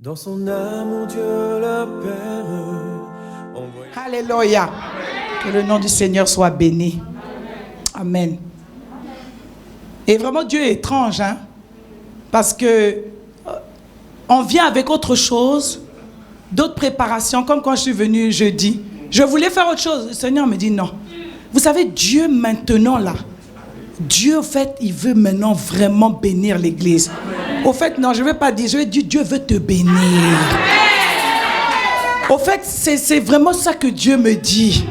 Dans son amour, Dieu la Père. Alléluia. Que le nom du Seigneur soit béni. Amen. Et vraiment, Dieu est étrange, hein? Parce que on vient avec autre chose, d'autres préparations, comme quand je suis venu jeudi. Je voulais faire autre chose. Le Seigneur me dit non. Vous savez, Dieu maintenant là, Dieu, au fait, il veut maintenant vraiment bénir l'église. Au fait, non, je ne vais pas dire, je vais dire, Dieu veut te bénir. Au fait, c'est vraiment ça que Dieu me dit.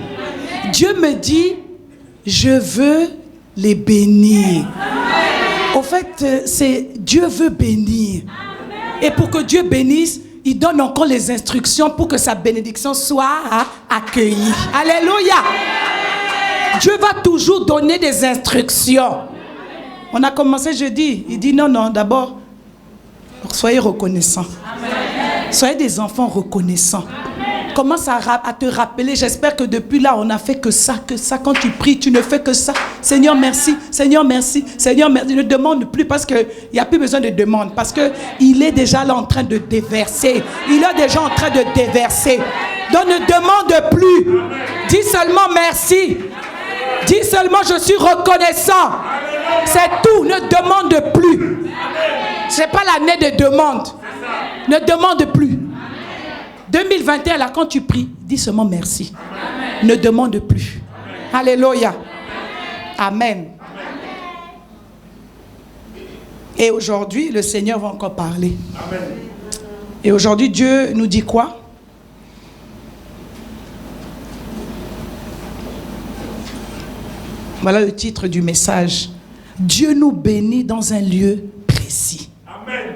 Dieu me dit, je veux les bénir. Au fait, Dieu veut bénir. Et pour que Dieu bénisse, il donne encore les instructions pour que sa bénédiction soit accueillie. Alléluia. Dieu va toujours donner des instructions. On a commencé jeudi. Il dit non, d'abord, soyez reconnaissants. Soyez des enfants reconnaissants. Commence à te rappeler. J'espère que depuis là, on n'a fait que ça. Quand tu pries, tu ne fais que ça. Seigneur, merci. Seigneur, merci. Seigneur, merci. Ne demande plus parce qu'il n'y a plus besoin de demande. Parce qu'il est déjà là en train de déverser. Il est déjà en train de déverser. Donc ne demande plus. Dis seulement merci. Dis seulement je suis reconnaissant. C'est tout. Ne demande plus. Ce n'est pas l'année de demande. Ne demande plus. 2021, là, quand tu pries, dis seulement merci. Amen. Ne demande plus. Amen. Alléluia. Amen. Et aujourd'hui, le Seigneur va encore parler. Amen. Et aujourd'hui, Dieu nous dit quoi? Voilà le titre du message. Dieu nous bénit dans un lieu précis. Amen.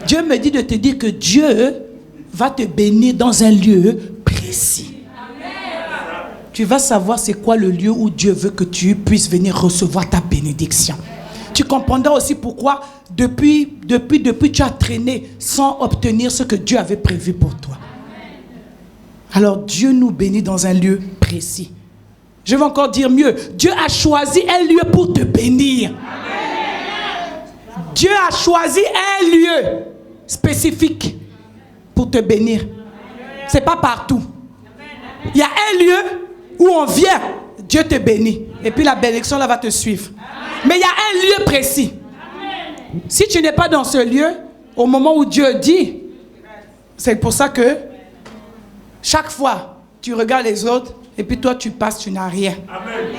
Dieu me dit de te dire que Dieu va te bénir dans un lieu précis. Amen. Tu vas savoir c'est quoi le lieu où Dieu veut que tu puisses venir recevoir ta bénédiction. Tu comprendras aussi pourquoi depuis tu as traîné sans obtenir ce que Dieu avait prévu pour toi. Alors Dieu nous bénit dans un lieu précis. Je vais encore dire mieux. Dieu a choisi un lieu pour te bénir. Amen. Dieu a choisi un lieu spécifique pour te bénir. C'est pas partout. Il y a un lieu où on vient, Dieu te bénit. Et puis la bénédiction là va te suivre. Mais il y a un lieu précis. Si tu n'es pas dans ce lieu, au moment où Dieu dit, c'est pour ça que chaque fois, tu regardes les autres et puis toi tu passes, tu n'as rien.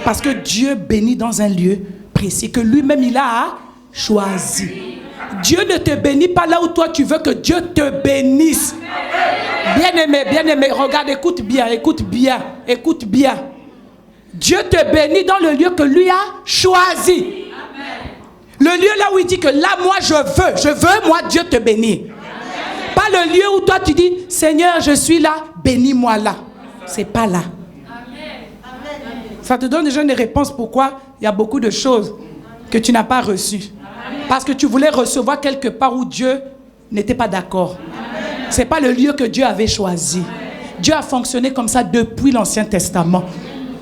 Parce que Dieu bénit dans un lieu précis que lui-même il a choisi. Dieu ne te bénit pas là où toi tu veux que Dieu te bénisse. Bien-aimé, regarde, écoute bien. Dieu te bénit dans le lieu que lui a choisi. Le lieu là où il dit que là moi je veux moi Dieu te bénir. Pas le lieu où toi tu dis Seigneur je suis là, bénis-moi là. C'est pas là. Ça te donne déjà une réponse pourquoi il y a beaucoup de choses que tu n'as pas reçues. Parce que tu voulais recevoir quelque part où Dieu n'était pas d'accord. Ce n'est pas le lieu que Dieu avait choisi. Dieu a fonctionné comme ça depuis l'Ancien Testament.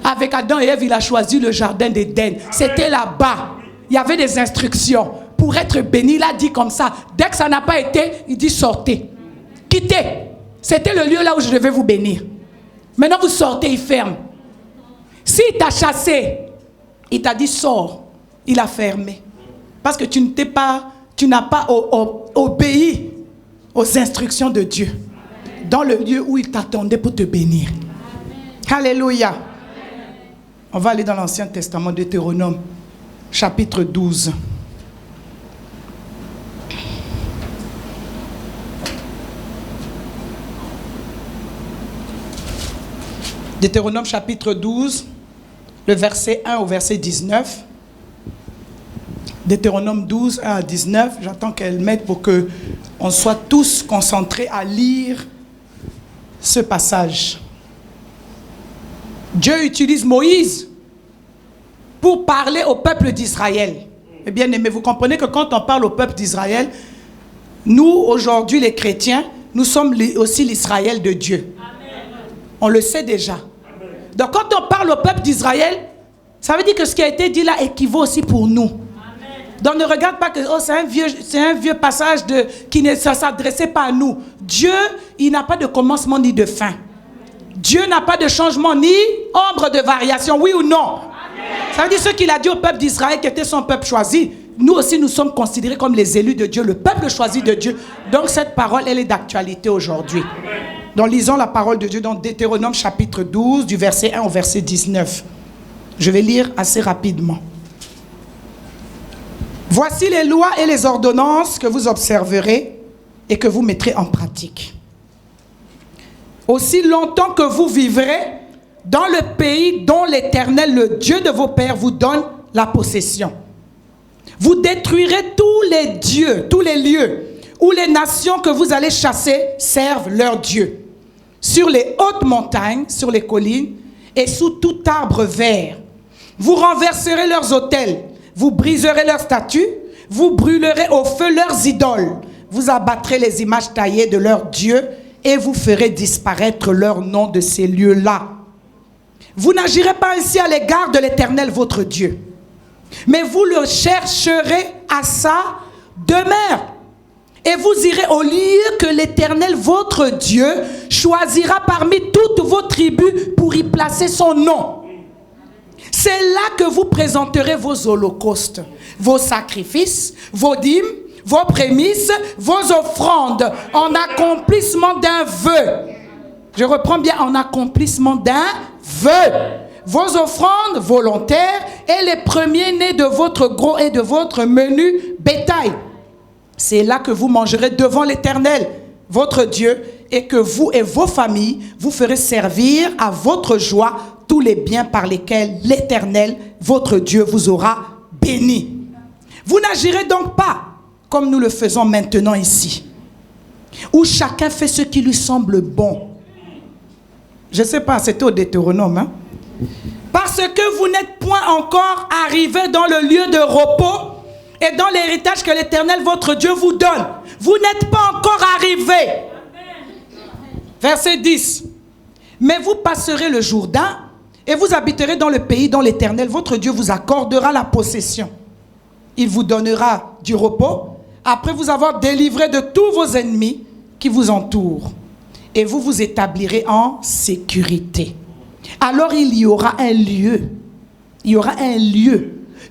Avec Adam et Ève, il a choisi le jardin d'Éden. C'était là-bas. Il y avait des instructions. Pour être béni, il a dit comme ça. Dès que ça n'a pas été, il dit sortez. Quittez. C'était le lieu là où je devais vous bénir. Maintenant vous sortez, il ferme. S'il t'a chassé, il t'a dit sors. Il a fermé. Parce que tu n'as pas obéi aux instructions de Dieu. Dans le lieu où il t'attendait pour te bénir. Alléluia. On va aller dans l'Ancien Testament, Deutéronome, chapitre 12. Deutéronome, chapitre 12, le verset 1 au verset 19. Deutéronome 12, 1 à 19. J'attends qu'elle mette pour qu'on soit tous concentrés à lire ce passage. Dieu utilise Moïse pour parler au peuple d'Israël. Et bien aimé, vous comprenez que quand on parle au peuple d'Israël, nous, aujourd'hui, les chrétiens, nous sommes aussi l'Israël de Dieu. On le sait déjà. Donc quand on parle au peuple d'Israël, ça veut dire que ce qui a été dit là équivaut aussi pour nous. Donc ne regarde pas que c'est un vieux passage qui ne s'adressait pas à nous. Dieu, il n'a pas de commencement ni de fin. Dieu n'a pas de changement ni ombre de variation, oui ou non? Ça veut dire ce qu'il a dit au peuple d'Israël qui était son peuple choisi. Nous aussi, nous sommes considérés comme les élus de Dieu, le peuple choisi de Dieu. Donc cette parole, elle est d'actualité aujourd'hui. Donc lisons la parole de Dieu dans Deutéronome chapitre 12, du verset 1 au verset 19. Je vais lire assez rapidement. Voici les lois et les ordonnances que vous observerez et que vous mettrez en pratique. Aussi longtemps que vous vivrez dans le pays dont l'Éternel, le Dieu de vos pères, vous donne la possession. Vous détruirez tous les dieux, tous les lieux où les nations que vous allez chasser servent leurs dieux. Sur les hautes montagnes, sur les collines et sous tout arbre vert. Vous renverserez leurs autels, vous briserez leurs statues, vous brûlerez au feu leurs idoles. Vous abattrez les images taillées de leurs dieux et vous ferez disparaître leur nom de ces lieux-là. Vous n'agirez pas ainsi à l'égard de l'Éternel votre Dieu, mais vous le chercherez à sa demeure. Et vous irez au lieu que l'Éternel votre Dieu choisira parmi toutes vos tribus pour y placer son nom. C'est là que vous présenterez vos holocaustes, vos sacrifices, vos dîmes, vos prémices, vos offrandes, en accomplissement d'un vœu. Je reprends bien, en accomplissement d'un vœu. Vos offrandes volontaires et les premiers-nés de votre gros et de votre menu bétail. C'est là que vous mangerez devant l'Éternel, votre Dieu, et que vous et vos familles, vous ferez servir à votre joie tous les biens par lesquels l'Éternel, votre Dieu, vous aura béni. Vous n'agirez donc pas comme nous le faisons maintenant ici, où chacun fait ce qui lui semble bon. Je ne sais pas, c'était au Deutéronome, hein? Parce que vous n'êtes point encore arrivés dans le lieu de repos et dans l'héritage que l'Éternel, votre Dieu, vous donne. Vous n'êtes pas encore arrivés. Verset 10. Mais vous passerez le Jourdain et vous habiterez dans le pays dont l'Éternel, votre Dieu, vous accordera la possession. Il vous donnera du repos après vous avoir délivré de tous vos ennemis qui vous entourent. Et vous vous établirez en sécurité. Alors il y aura un lieu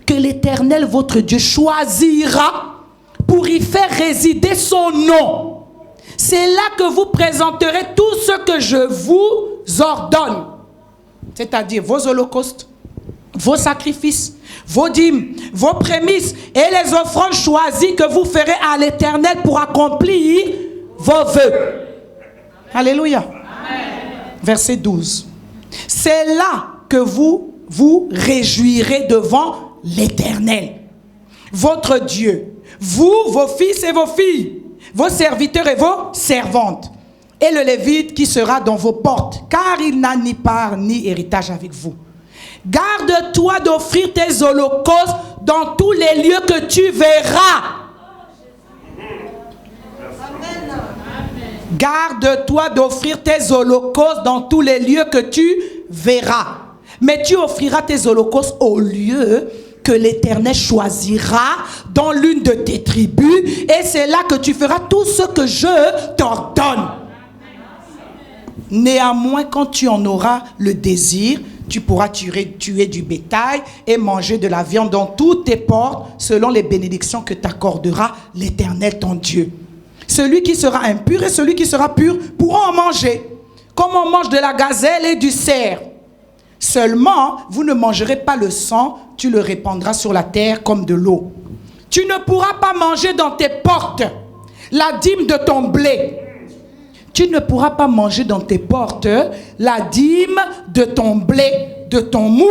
que l'Éternel, votre Dieu, choisira pour y faire résider son nom. C'est là que vous présenterez tout ce que je vous ordonne. C'est-à-dire vos holocaustes, vos sacrifices, vos dîmes, vos prémices et les offrandes choisies que vous ferez à l'Éternel pour accomplir vos vœux. Alléluia. Amen. Verset 12. C'est là que vous vous réjouirez devant l'Éternel, votre Dieu, vous, vos fils et vos filles, vos serviteurs et vos servantes, et le Lévite qui sera dans vos portes, car il n'a ni part ni héritage avec vous. Garde-toi d'offrir tes holocaustes dans tous les lieux que tu verras. Garde-toi d'offrir tes holocaustes dans tous les lieux que tu verras. Mais tu offriras tes holocaustes au lieu que l'Éternel choisira dans l'une de tes tribus, et c'est là que tu feras tout ce que je t'ordonne. Néanmoins, quand tu en auras le désir, tu pourras tuer du bétail et manger de la viande dans toutes tes portes, selon les bénédictions que t'accordera l'Éternel ton Dieu. Celui qui sera impur et celui qui sera pur pourront en manger, comme on mange de la gazelle et du cerf. Seulement, vous ne mangerez pas le sang, tu le répandras sur la terre comme de l'eau. Tu ne pourras pas manger dans tes portes la dîme de ton blé. Tu ne pourras pas manger dans tes portes la dîme de ton blé, de ton mou,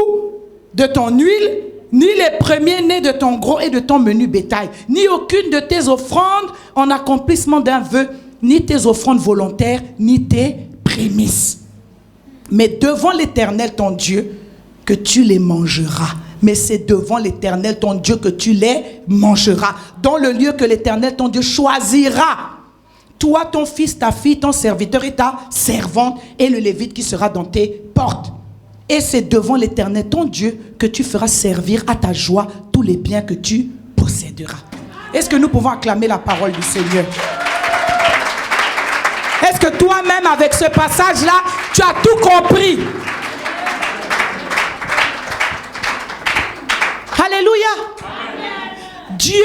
de ton huile, ni les premiers-nés de ton gros et de ton menu bétail, ni aucune de tes offrandes en accomplissement d'un vœu, ni tes offrandes volontaires, ni tes prémices. Mais devant l'Éternel ton Dieu que tu les mangeras. Mais c'est devant l'Éternel ton Dieu que tu les mangeras, dans le lieu que l'Éternel ton Dieu choisira. Toi, ton fils, ta fille, ton serviteur et ta servante, et le Lévite qui sera dans tes portes. Et c'est devant l'Éternel ton Dieu que tu feras servir à ta joie tous les biens que tu posséderas. Est-ce que nous pouvons acclamer la parole du Seigneur? Est-ce que toi-même, avec ce passage-là, tu as tout compris? Alléluia. Dieu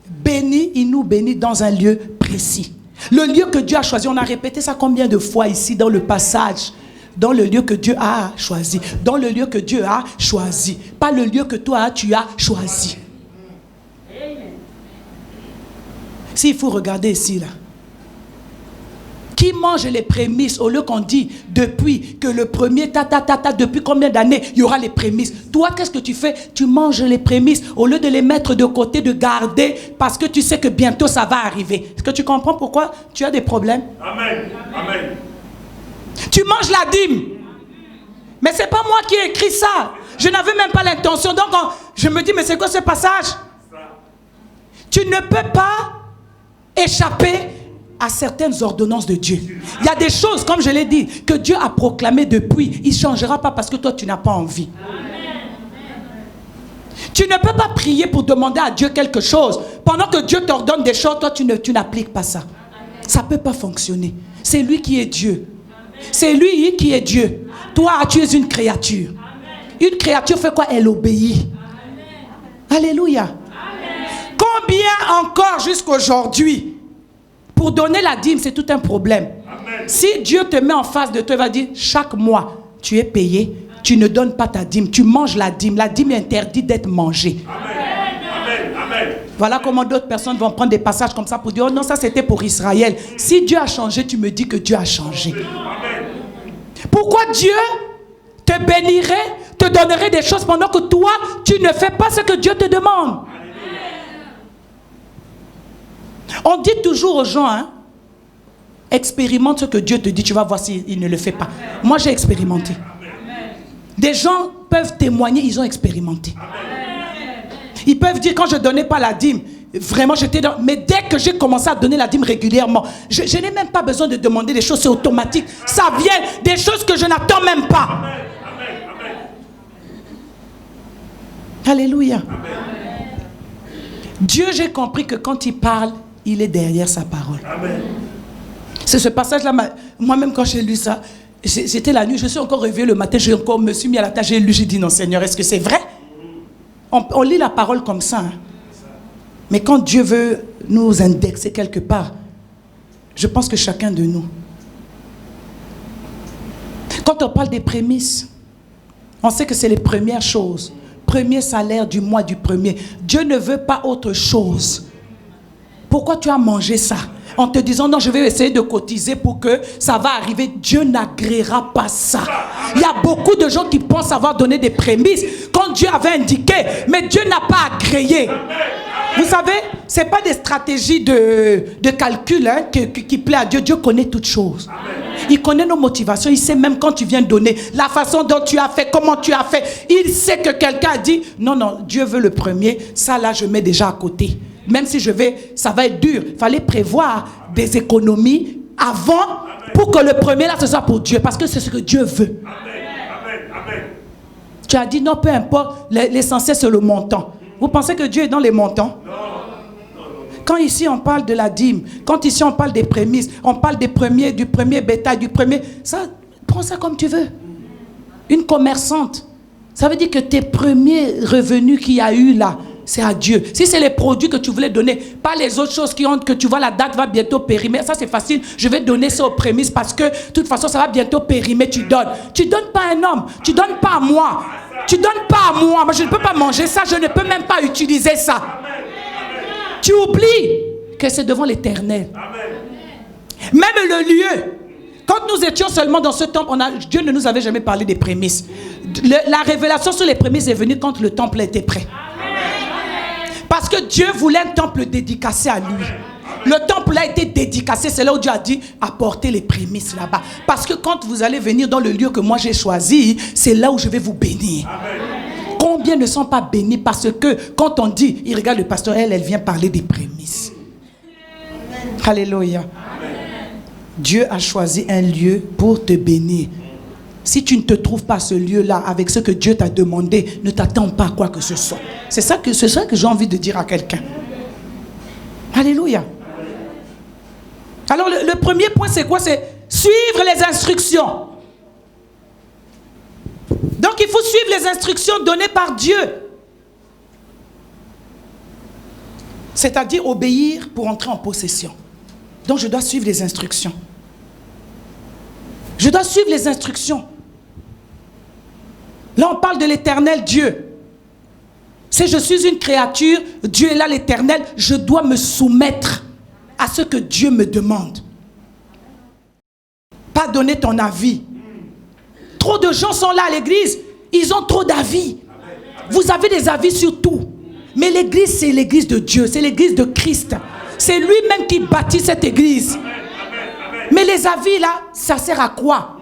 bénit, il nous bénit dans un lieu précis. Le lieu que Dieu a choisi, on a répété ça combien de fois ici dans le passage? Dans le lieu que Dieu a choisi. Dans le lieu que Dieu a choisi. Pas le lieu que toi, tu as choisi. S'il faut regarder ici, là. Qui mange les prémices au lieu qu'on dit depuis que le premier depuis combien d'années il y aura les prémices. Toi, qu'est-ce que tu fais? Tu manges les prémices au lieu de les mettre de côté, de garder parce que tu sais que bientôt ça va arriver. Est-ce que tu comprends pourquoi tu as des problèmes? Amen. Amen. Tu manges la dîme. Mais c'est pas moi qui ai écrit ça. Je n'avais même pas l'intention. Donc je me dis, mais c'est quoi ce passage? Tu ne peux pas échapper à certaines ordonnances de Dieu. Il y a des choses, comme je l'ai dit, que Dieu a proclamées depuis. Il ne changera pas parce que toi, tu n'as pas envie. Tu ne peux pas prier pour demander à Dieu quelque chose. Pendant que Dieu t'ordonne des choses, toi, tu n'appliques pas ça. Ça ne peut pas fonctionner. C'est lui qui est Dieu. C'est lui qui est Dieu. Toi, tu es une créature. Une créature fait quoi? Elle obéit. Alléluia. Combien encore jusqu'aujourd'hui, pour donner la dîme, c'est tout un problème. Amen. Si Dieu te met en face de toi, il va dire, chaque mois, tu es payé, tu ne donnes pas ta dîme, tu manges la dîme. La dîme est interdite d'être mangée. Amen. Amen. Voilà comment d'autres personnes vont prendre des passages comme ça pour dire, oh non, ça c'était pour Israël. Si Dieu a changé, tu me dis que Dieu a changé. Amen. Pourquoi Dieu te bénirait, te donnerait des choses pendant que toi, tu ne fais pas ce que Dieu te demande? On dit toujours aux gens, hein, expérimente ce que Dieu te dit, tu vas voir s'il ne le fait pas. Moi, j'ai expérimenté. Des gens peuvent témoigner, ils ont expérimenté. Ils peuvent dire, quand je ne donnais pas la dîme, vraiment j'étais dans... Mais dès que j'ai commencé à donner la dîme régulièrement, je n'ai même pas besoin de demander des choses, c'est automatique. Ça vient des choses que je n'attends même pas. Alléluia. Dieu, j'ai compris que quand il parle, il est derrière sa parole. Amen. C'est ce passage-là, moi-même quand j'ai lu ça, c'était la nuit, je suis encore réveillé le matin, me suis mis à la tâche, j'ai lu, j'ai dit non Seigneur, est-ce que c'est vrai? On lit la parole comme ça. Hein. Mais quand Dieu veut nous indexer quelque part, je pense que chacun de nous, quand on parle des prémices, on sait que c'est les premières choses. Premier salaire du mois du premier. Dieu ne veut pas autre chose. Pourquoi tu as mangé ça? En te disant, non, je vais essayer de cotiser pour que ça va arriver. Dieu n'agréera pas ça. Il y a beaucoup de gens qui pensent avoir donné des prémices quand Dieu avait indiqué, mais Dieu n'a pas agréé. Vous savez, ce n'est pas des stratégies de calcul hein, qui plaît à Dieu. Dieu connaît toutes choses. Il connaît nos motivations. Il sait même quand tu viens donner, la façon dont tu as fait, comment tu as fait. Il sait que quelqu'un a dit, non, non, Dieu veut le premier. Ça, là, je mets déjà à côté. Même si ça va être dur. Il fallait prévoir des économies avant pour que le premier, là, ce soit pour Dieu. Parce que c'est ce que Dieu veut. Amen. Tu as dit, non, peu importe, l'essentiel, c'est le montant. Vous pensez que Dieu est dans les montants? Non. Quand ici, on parle de la dîme, quand ici, on parle des prémices, on parle du premier bétail, du premier... Ça, prends ça comme tu veux. Une commerçante, ça veut dire que tes premiers revenus qu'il y a eu là, c'est à Dieu. Si c'est les produits que tu voulais donner, pas les autres choses que tu vois, la date va bientôt périmer. Ça, c'est facile. Je vais donner ça aux prémices parce que, de toute façon, ça va bientôt périmer. Tu donnes. Tu ne donnes pas à un homme. Tu ne donnes pas à moi. Tu ne donnes pas à moi. Moi, je ne peux pas manger ça. Je ne peux même pas utiliser ça. Tu oublies que c'est devant l'Éternel. Même le lieu. Quand nous étions seulement dans ce temple, Dieu ne nous avait jamais parlé des prémices. La révélation sur les prémices est venue quand le temple était prêt. Parce que Dieu voulait un temple dédicacé à lui. Le temple a été dédicacé. C'est là où Dieu a dit apportez les prémices là-bas. Parce que quand vous allez venir dans le lieu que moi j'ai choisi, c'est là où je vais vous bénir. Amen. Combien ne sont pas bénis parce que quand on dit, il regarde le pasteur, elle vient parler des prémices. Amen. Alléluia. Amen. Dieu a choisi un lieu pour te bénir. Si tu ne te trouves pas à ce lieu-là avec ce que Dieu t'a demandé, ne t'attends pas à quoi que ce soit. C'est ça que j'ai envie de dire à quelqu'un. Alléluia. Alors le premier point, c'est quoi? C'est suivre les instructions. Donc il faut suivre les instructions données par Dieu. C'est-à-dire obéir pour entrer en possession. Donc je dois suivre les instructions. Je dois suivre les instructions. Là on parle de l'éternel Dieu. Si je suis une créature, Dieu est là l'éternel, je dois me soumettre à ce que Dieu me demande. Pas donner ton avis. Trop de gens sont là à l'église, ils ont trop d'avis. Vous avez des avis sur tout. Mais l'église, c'est l'église de Dieu, c'est l'église de Christ. C'est lui-même qui bâtit cette église. Mais les avis là, ça sert à quoi?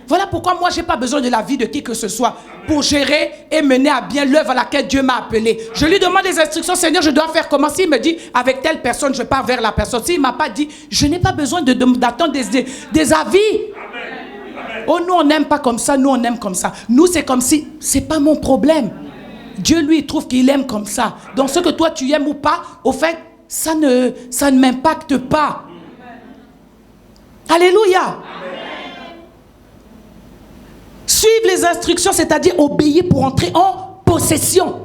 Voilà pourquoi moi, je n'ai pas besoin de l'avis de qui que ce soit pour gérer et mener à bien l'œuvre à laquelle Dieu m'a appelé. Je lui demande des instructions, Seigneur, je dois faire comment? S'il me dit, avec telle personne, je pars vers la personne. S'il ne m'a pas dit, je n'ai pas besoin d'attendre des avis. Oh, nous, on n'aime pas comme ça, nous, on aime comme ça. Nous, c'est comme si, ce n'est pas mon problème. Dieu, lui, il trouve qu'il aime comme ça. Donc, ce que toi, tu aimes ou pas, au fait, ça ne m'impacte pas. Alléluia. Suivre les instructions, c'est-à-dire obéir pour entrer en possession.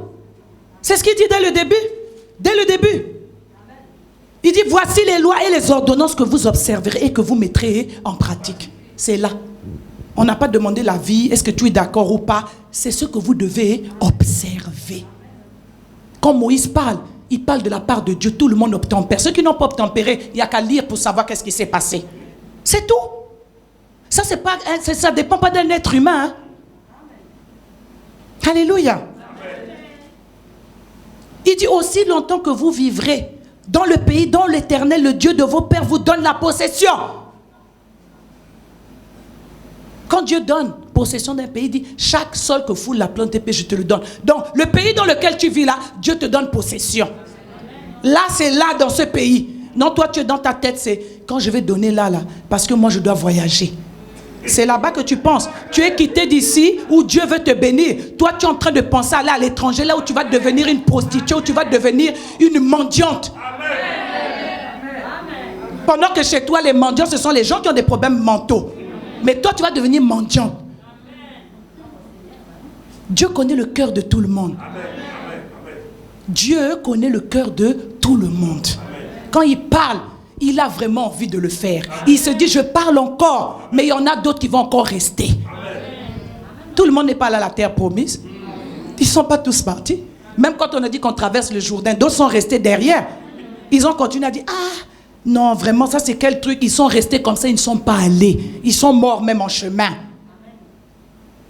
C'est ce qu'il dit dès le début. Dès le début. Il dit, voici les lois et les ordonnances que vous observerez et que vous mettrez en pratique. C'est là. On n'a pas demandé l'avis, est-ce que tu es d'accord ou pas. C'est ce que vous devez observer. Quand Moïse parle, il parle de la part de Dieu. Tout le monde obtempère. Ceux qui n'ont pas obtempéré, il n'y a qu'à lire pour savoir qu'est-ce qui s'est passé. C'est tout. Ça, ça ne dépend pas d'un être humain. Hein? Alléluia. Il dit aussi longtemps que vous vivrez dans le pays dont l'Éternel, le Dieu de vos pères, vous donne la possession. Quand Dieu donne possession d'un pays, il dit chaque sol que foule la plante d'épée, je te le donne. Donc, le pays dans lequel tu vis là, Dieu te donne possession. Là, c'est là dans ce pays. Non, toi, tu es dans ta tête, c'est quand je vais donner là, parce que moi, je dois voyager. C'est là-bas que tu penses. Tu es quitté d'ici où Dieu veut te bénir. Toi, tu es en train de penser à aller à l'étranger, là où tu vas devenir une prostituée, où tu vas devenir une mendiante. Pendant que chez toi, les mendiants, ce sont les gens qui ont des problèmes mentaux. Mais toi, tu vas devenir mendiant. Dieu connaît le cœur de tout le monde. Dieu connaît le cœur de tout le monde. Quand il parle, il a vraiment envie de le faire. Il se dit, je parle encore, mais il y en a d'autres qui vont encore rester. Tout le monde n'est pas allé à la terre promise. Ils ne sont pas tous partis. Même quand on a dit qu'on traverse le Jourdain, d'autres sont restés derrière. Ils ont continué à dire, ah, non, vraiment, ça c'est quel truc? Ils sont restés comme ça, ils ne sont pas allés. Ils sont morts même en chemin.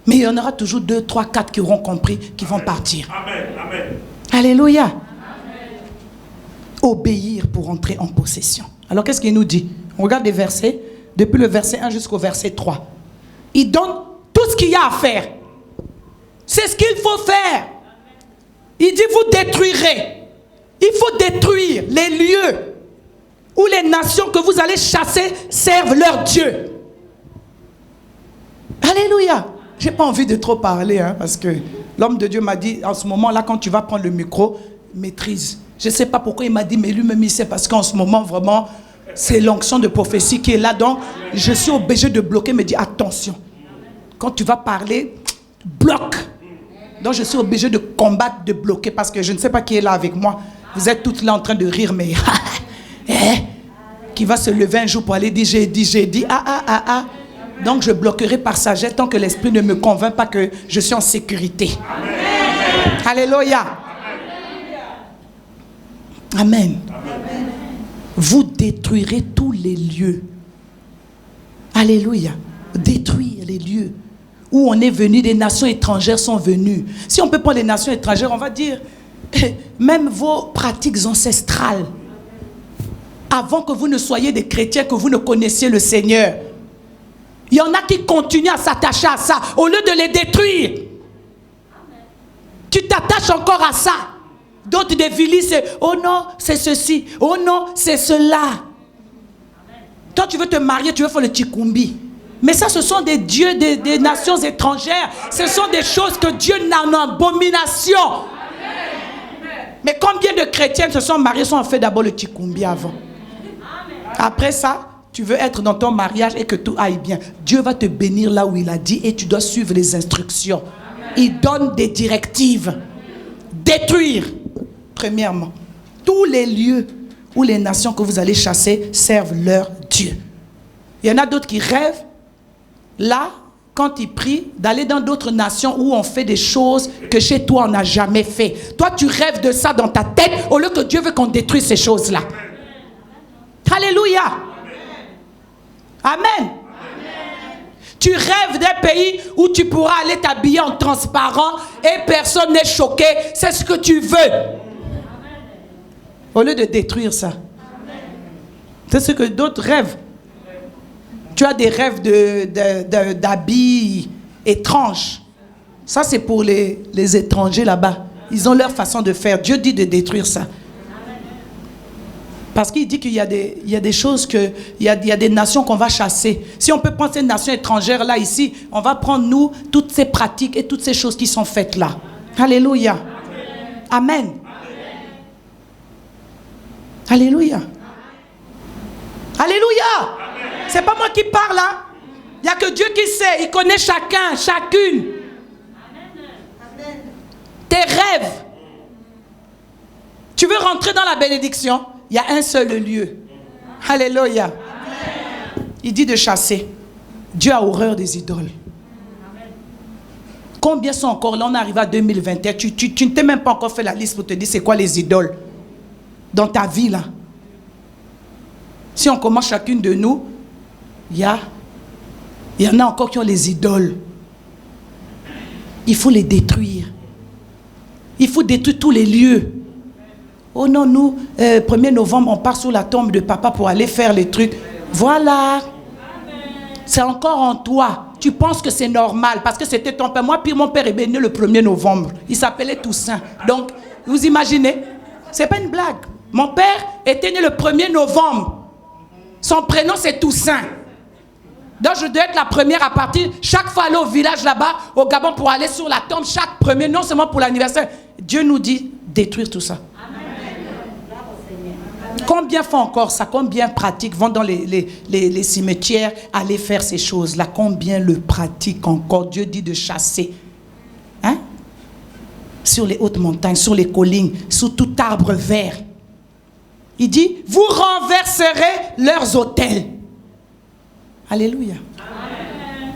Mais il y en aura toujours 2, 3, 4 qui auront compris, qui vont partir. Amen. Amen. Alléluia. Amen. Obéir pour entrer en possession. Alors qu'est-ce qu'il nous dit? On regarde les versets, depuis le verset 1 jusqu'au verset 3. Il donne tout ce qu'il y a à faire. C'est ce qu'il faut faire. Il dit, vous détruirez. Il faut détruire les lieux où les nations que vous allez chasser servent leur Dieu. Alléluia. Je n'ai pas envie de trop parler, parce que l'homme de Dieu m'a dit, en ce moment-là, quand tu vas prendre le micro, maîtrise. Je ne sais pas pourquoi il m'a dit, mais lui-même, il sait, parce qu'en ce moment, vraiment, c'est l'onction de prophétie qui est là. Donc, je suis obligé de bloquer, me dit, attention. Quand tu vas parler, bloque. Donc, je suis obligé de combattre, de bloquer, parce que je ne sais pas qui est là avec moi. Vous êtes toutes là en train de rire, mais... qui va se lever un jour pour aller dire, j'ai dit, Donc, je bloquerai par sagesse tant que l'esprit ne me convainc pas que je suis en sécurité. Amen. Alléluia. Amen. Amen. Vous détruirez tous les lieux. Alléluia. Détruire les lieux où on est venu, des nations étrangères sont venues. Si on peut prendre les nations étrangères, on va dire, même vos pratiques ancestrales, avant que vous ne soyez des chrétiens, que vous ne connaissiez le Seigneur. Il y en a qui continuent à s'attacher à ça, au lieu de les détruire. Tu t'attaches encore à ça. D'autres dévilisent, oh non, c'est ceci, oh non, c'est cela. Toi, tu veux te marier, tu veux faire le tikumbi. Mais ça, ce sont des dieux des nations étrangères. Ce sont des choses que Dieu n'a en abomination. Mais combien de chrétiens se sont mariés, sont fait d'abord le tikumbi avant. Après ça, tu veux être dans ton mariage et que tout aille bien. Dieu va te bénir là où il a dit et tu dois suivre les instructions. Il donne des directives. Détruire, premièrement. Tous les lieux où les nations que vous allez chasser servent leur Dieu. Il y en a d'autres qui rêvent, là, quand ils prient, d'aller dans d'autres nations où on fait des choses que chez toi on n'a jamais fait. Toi, tu rêves de ça dans ta tête au lieu que Dieu veut qu'on détruise ces choses-là. Alléluia. Amen. Amen. Tu rêves d'un pays où tu pourras aller t'habiller en transparent et personne n'est choqué. C'est ce que tu veux. Au lieu de détruire ça. C'est ce que d'autres rêvent. Tu as des rêves d'habits étranges. Ça, c'est pour les étrangers là-bas. Ils ont leur façon de faire. Dieu dit de détruire ça. Parce qu'il dit qu'il y a des choses, il y a des nations qu'on va chasser. Si on peut prendre ces nations étrangères là, ici, on va prendre, nous, toutes ces pratiques et toutes ces choses qui sont faites là. Alléluia. Amen. Alléluia. Alléluia. C'est pas moi qui parle, hein. Il n'y a que Dieu qui sait. Il connaît chacun, chacune. Tes rêves. Tu veux rentrer dans la bénédiction? Il y a un seul lieu. Alléluia. Il dit de chasser. Dieu a horreur des idoles. Combien sont encore là? On arrive à 2021. Tu ne t'es même pas encore fait la liste pour te dire c'est quoi les idoles dans ta vie là. Si on commence chacune de nous, il y en a encore qui ont les idoles. Il faut les détruire. Il faut détruire tous les lieux. Oh non, nous, 1er novembre, on part sur la tombe de papa pour aller faire les trucs. Voilà. C'est encore en toi. Tu penses que c'est normal parce que c'était ton père. Moi, puis mon père est né le 1er novembre. Il s'appelait Toussaint. Donc, vous imaginez? C'est pas une blague. Mon père était né le 1er novembre. Son prénom, c'est Toussaint. Donc, je dois être la première à partir. Chaque fois, aller au village là-bas, au Gabon, pour aller sur la tombe. Chaque premier, non seulement pour l'anniversaire. Dieu nous dit, détruire tout ça. Combien font encore ça? Combien pratiquent, vont dans les cimetières aller faire ces choses-là? Combien le pratiquent encore? Dieu dit de chasser. Hein? Sur les hautes montagnes, sur les collines, sous tout arbre vert. Il dit, vous renverserez leurs autels. Alléluia. Amen.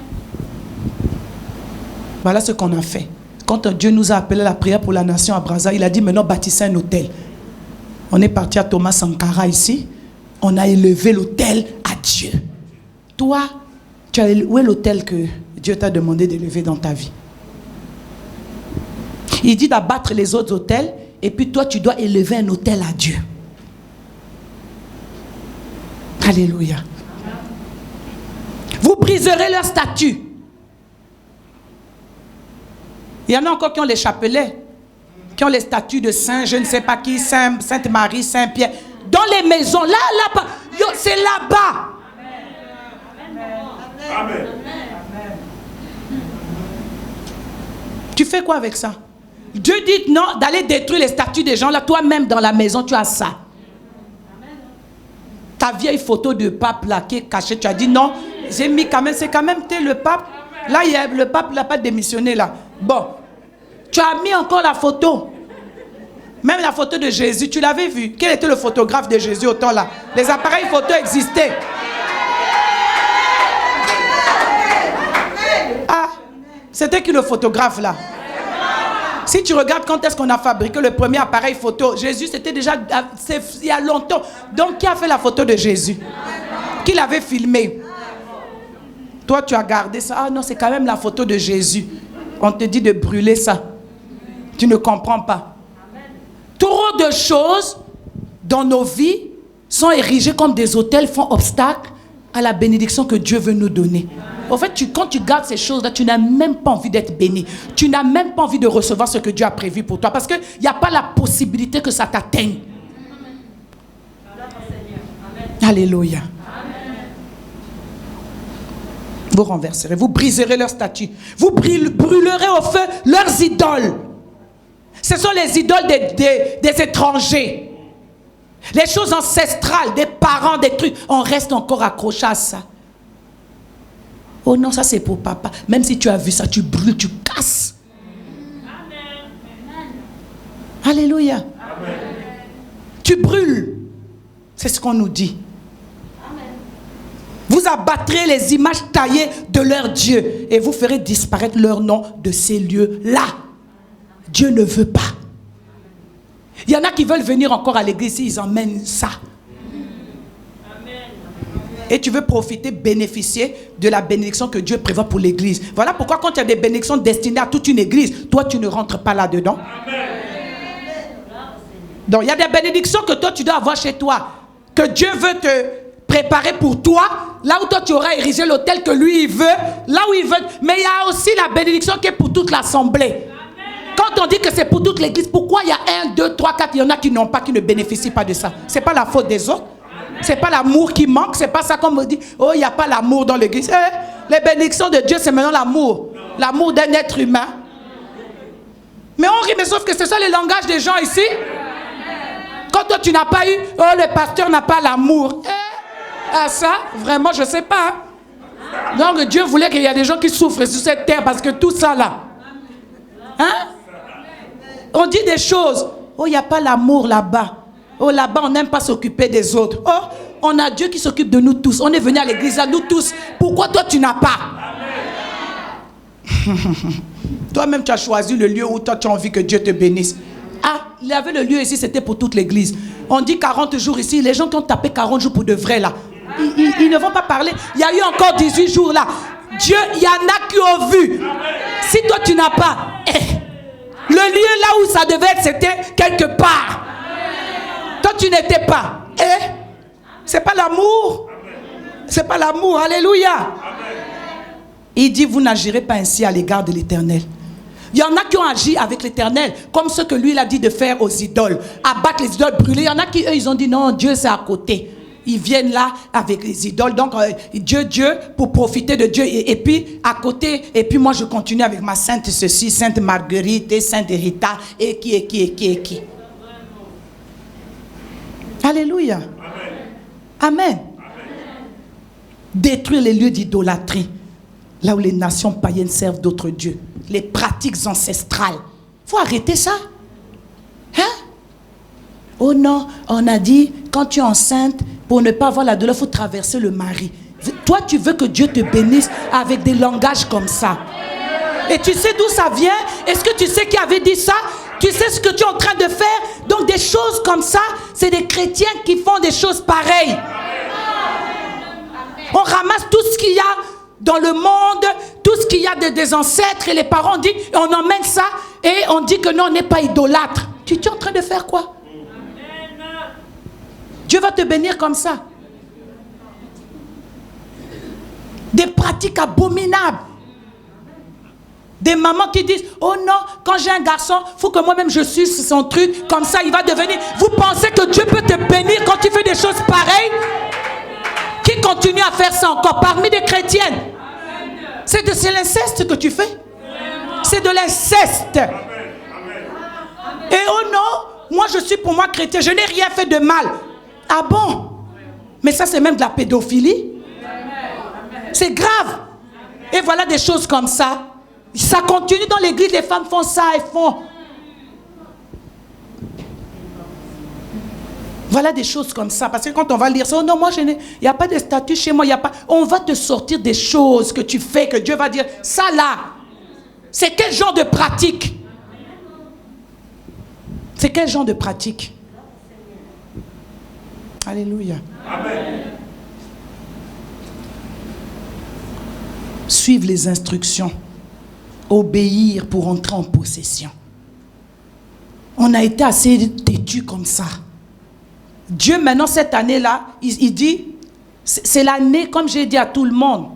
Voilà ce qu'on a fait. Quand Dieu nous a appelé à la prière pour la nation à Brazza, il a dit, maintenant bâtissez un hôtel. On est parti à Thomas Sankara ici. On a élevé l'autel à Dieu. Toi, où est l'autel que Dieu t'a demandé d'élever dans ta vie? Il dit d'abattre les autres autels et puis toi, tu dois élever un autel à Dieu. Alléluia. Vous briserez leur statut. Il y en a encore qui ont les chapelets, qui ont les statues de saints, je ne sais pas qui, Sainte Marie, Saint Pierre. Dans les maisons, là-bas, c'est là-bas. Amen. Tu fais quoi avec ça? Dieu dit non, d'aller détruire les statues des gens. Là, toi-même, dans la maison, tu as ça. Ta vieille photo de pape là qui est cachée, tu as dit non, j'ai mis quand même, c'est quand même le pape. Là, le pape n'a pas démissionné là. Bon, tu as mis encore la photo. Même la photo de Jésus, tu l'avais vu. Quel était le photographe de Jésus au temps là? Les appareils photo existaient. Ah, c'était qui le photographe là? Si tu regardes quand est-ce qu'on a fabriqué le premier appareil photo, Jésus c'était déjà il y a longtemps. Donc qui a fait la photo de Jésus? Qui l'avait filmé? Toi tu as gardé ça. Ah non, c'est quand même la photo de Jésus. On te dit de brûler ça. Tu ne comprends pas. Trop de choses dans nos vies sont érigées comme des autels, font obstacle à la bénédiction que Dieu veut nous donner. En fait, quand tu gardes ces choses-là, tu n'as même pas envie d'être béni. Tu n'as même pas envie de recevoir ce que Dieu a prévu pour toi. Parce qu'il n'y a pas la possibilité que ça t'atteigne. Alléluia. Vous renverserez, vous briserez leurs statues. Vous brûlerez au feu leurs idoles. Ce sont les idoles des étrangers. Les choses ancestrales, des parents, des trucs. On reste encore accroché à ça. Oh non, ça c'est pour papa. Même si tu as vu ça, tu brûles, tu casses. Amen. Alléluia. Amen. Tu brûles. C'est ce qu'on nous dit. Amen. Vous abattrez les images taillées de leur Dieu et vous ferez disparaître leur nom de ces lieux-là. Dieu ne veut pas. Il y en a qui veulent venir encore à l'église et ils emmènent ça. Et tu veux profiter, bénéficier de la bénédiction que Dieu prévoit pour l'église. Voilà pourquoi quand il y a des bénédictions destinées à toute une église, toi tu ne rentres pas là-dedans. Donc il y a des bénédictions que toi tu dois avoir chez toi, que Dieu veut te préparer pour toi, là où toi tu auras érigé l'autel que lui il veut, là où il veut. Mais il y a aussi la bénédiction qui est pour toute l'assemblée. Quand on dit que c'est pour toute l'église, pourquoi il y a 1, 2, 3, 4, il y en a qui n'ont pas, qui ne bénéficient pas de ça? Ce n'est pas la faute des autres. Ce n'est pas l'amour qui manque. Ce n'est pas ça qu'on me dit. Oh, il n'y a pas l'amour dans l'église. Les bénédictions de Dieu, c'est maintenant l'amour. L'amour d'un être humain. Mais on rit, mais sauf que c'est ça le langage des gens ici. Quand toi, tu n'as pas eu, oh, le pasteur n'a pas l'amour. Ah, ça, vraiment, je ne sais pas. Donc, Dieu voulait qu'il y ait des gens qui souffrent sur cette terre parce que tout ça là. Hein? On dit des choses. Oh, il n'y a pas l'amour là-bas. Oh, là-bas, on n'aime pas s'occuper des autres. Oh, on a Dieu qui s'occupe de nous tous. On est venu à l'église, à nous tous. Pourquoi toi, tu n'as pas? Toi-même, tu as choisi le lieu où toi, tu as envie que Dieu te bénisse. Ah, il y avait le lieu ici, c'était pour toute l'église. On dit 40 jours ici. Les gens qui ont tapé 40 jours pour de vrai, là, ils ne vont pas parler. Il y a eu encore 18 jours, là. Dieu, il y en a qui ont vu. Si toi, tu n'as pas... le lieu là où ça devait être, c'était quelque part. Toi, tu n'étais pas. C'est pas l'amour. C'est pas l'amour. Alléluia. Il dit, vous n'agirez pas ainsi à l'égard de l'Éternel. Il y en a qui ont agi avec l'Éternel, comme ce que lui, il a dit de faire aux idoles. Abattre les idoles, brûler. Il y en a qui, eux, ils ont dit, non, Dieu, c'est à côté. Ils viennent là avec les idoles. Donc, Dieu, pour profiter de Dieu. Et puis, à côté, et puis moi, je continue avec ma sainte ceci, sainte Marguerite, et sainte Rita, et qui. Alléluia. Amen. Amen. Détruire les lieux d'idolâtrie, là où les nations païennes servent d'autres dieux. Les pratiques ancestrales. Il faut arrêter ça. Hein? Oh non, on a dit, quand tu es enceinte, pour ne pas avoir la douleur, il faut traverser le mari. Toi, tu veux que Dieu te bénisse avec des langages comme ça. Et tu sais d'où ça vient? Est-ce que tu sais qui avait dit ça? Tu sais ce que tu es en train de faire? Donc des choses comme ça, c'est des chrétiens qui font des choses pareilles. On ramasse tout ce qu'il y a dans le monde, tout ce qu'il y a des ancêtres et les parents disent, et on emmène ça et on dit que non, on n'est pas idolâtre. Tu es en train de faire quoi? Dieu va te bénir comme ça. Des pratiques abominables. Des mamans qui disent, oh non, quand j'ai un garçon, il faut que moi-même je suce son truc, comme ça il va devenir... Vous pensez que Dieu peut te bénir quand tu fais des choses pareilles? Qui continue à faire ça encore parmi des chrétiennes? C'est l'inceste que tu fais. C'est de l'inceste. Et oh non, moi je suis pour moi chrétien, je n'ai rien fait de mal. Ah bon? Mais ça c'est même de la pédophilie. C'est grave. Et voilà des choses comme ça. Ça continue dans l'église, les femmes font ça et font. Voilà des choses comme ça. Parce que quand on va lire ça, oh non, moi, il n'y a pas de statut chez moi. Il y a pas, on va te sortir des choses que tu fais, que Dieu va dire, ça là, c'est quel genre de pratique? C'est quel genre de pratique? Alléluia. Amen. Suivre les instructions. Obéir pour entrer en possession. On a été assez têtus comme ça. Dieu maintenant cette année-là, il dit, c'est l'année comme j'ai dit à tout le monde.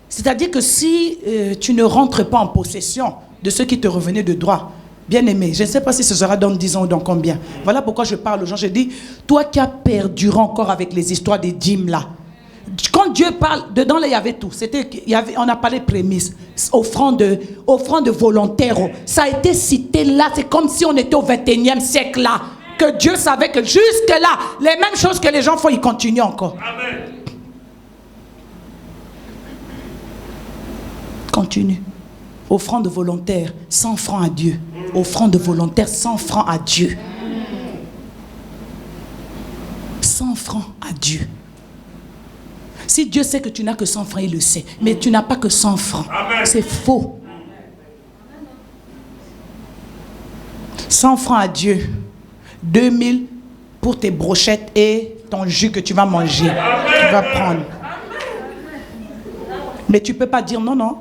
C'est-à-dire que si tu ne rentres pas en possession de ce qui te revenait de droit, bien aimé, je ne sais pas si ce sera dans 10 ans ou dans combien. Voilà pourquoi je parle aux gens, je dis, toi qui as perduré encore avec les histoires des dîmes là, quand quand Dieu parle, dedans là, il y avait tout. On a parlé de prémices, offrande volontaire. Ça a été cité là. C'est comme si on était au 21e siècle là. Que Dieu savait que jusque là, les mêmes choses que les gens font, ils continuent encore. Amen. Continue. Offrande volontaire, 100 francs à Dieu. Offrande volontaire, 100 francs à Dieu. 100 francs à Dieu. Si Dieu sait que tu n'as que 100 francs, il le sait. Mais tu n'as pas que 100 francs. C'est faux. 100 francs à Dieu. 2000 pour tes brochettes et ton jus que tu vas manger. Tu vas prendre. Mais tu ne peux pas dire non, non.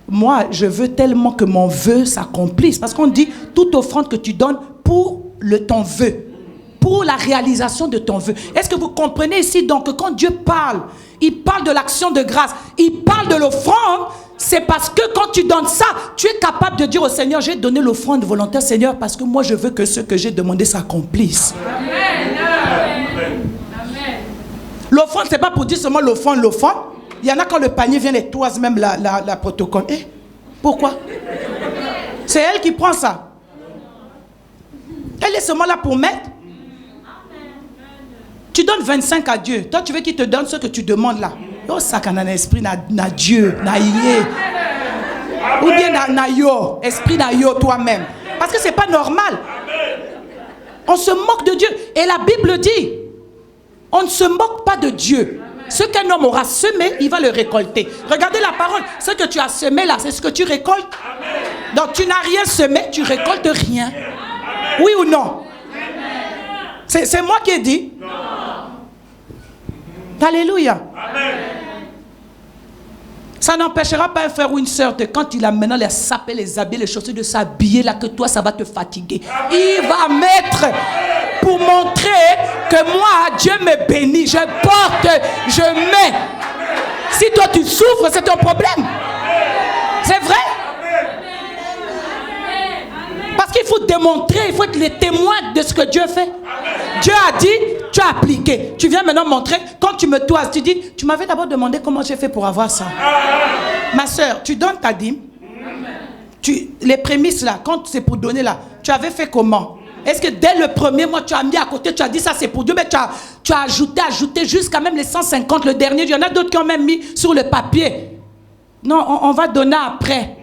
Moi, je veux tellement que mon vœu s'accomplisse. Parce qu'on dit, toute offrande que tu donnes pour ton vœu. Pour la réalisation de ton vœu. Est-ce que vous comprenez ici donc que quand Dieu parle, il parle de l'action de grâce, il parle de l'offrande, c'est parce que quand tu donnes ça, tu es capable de dire au Seigneur, j'ai donné l'offrande volontaire, Seigneur, parce que moi je veux que ce que j'ai demandé s'accomplisse. L'offrande, c'est pas pour dire seulement l'offrande. Il y en a quand le panier vient, les toises même la protocole. Pourquoi? C'est elle qui prend ça. Elle est seulement là pour mettre. Tu donnes 25 à Dieu. Toi, tu veux qu'il te donne ce que tu demandes là. Oh, ça, quand on a un esprit na Dieu, na yé. Ou bien na yo. Esprit na yo toi-même. Parce que c'est pas normal. On se moque de Dieu. Et la Bible dit, on ne se moque pas de Dieu. Ce qu'un homme aura semé, il va le récolter. Regardez la parole. Ce que tu as semé là, c'est ce que tu récoltes. Donc, tu n'as rien semé, tu récoltes rien. Oui ou non? C'est moi qui ai dit. Non. Alléluia. Amen. Ça n'empêchera pas un frère ou une soeur de quand il a maintenant les sapes, les habits, les chaussures de s'habiller là, que toi ça va te fatiguer. Amen. Il va mettre pour montrer que moi Dieu me bénit. Je porte, je mets. Si toi tu souffres, c'est ton problème. C'est vrai. Parce qu'il faut démontrer, il faut être les témoins de ce que Dieu fait. Dieu a dit, tu as appliqué. Tu viens maintenant montrer, quand tu me toises, tu dis, tu m'avais d'abord demandé comment j'ai fait pour avoir ça. Ma soeur, tu donnes ta dîme. Les prémices là, quand c'est pour donner là, tu avais fait comment? Est-ce que dès le premier mois, tu as mis à côté, tu as dit ça c'est pour Dieu, mais tu as ajouté jusqu'à même les 150, le dernier. Il y en a d'autres qui ont même mis sur le papier. Non, on va donner après.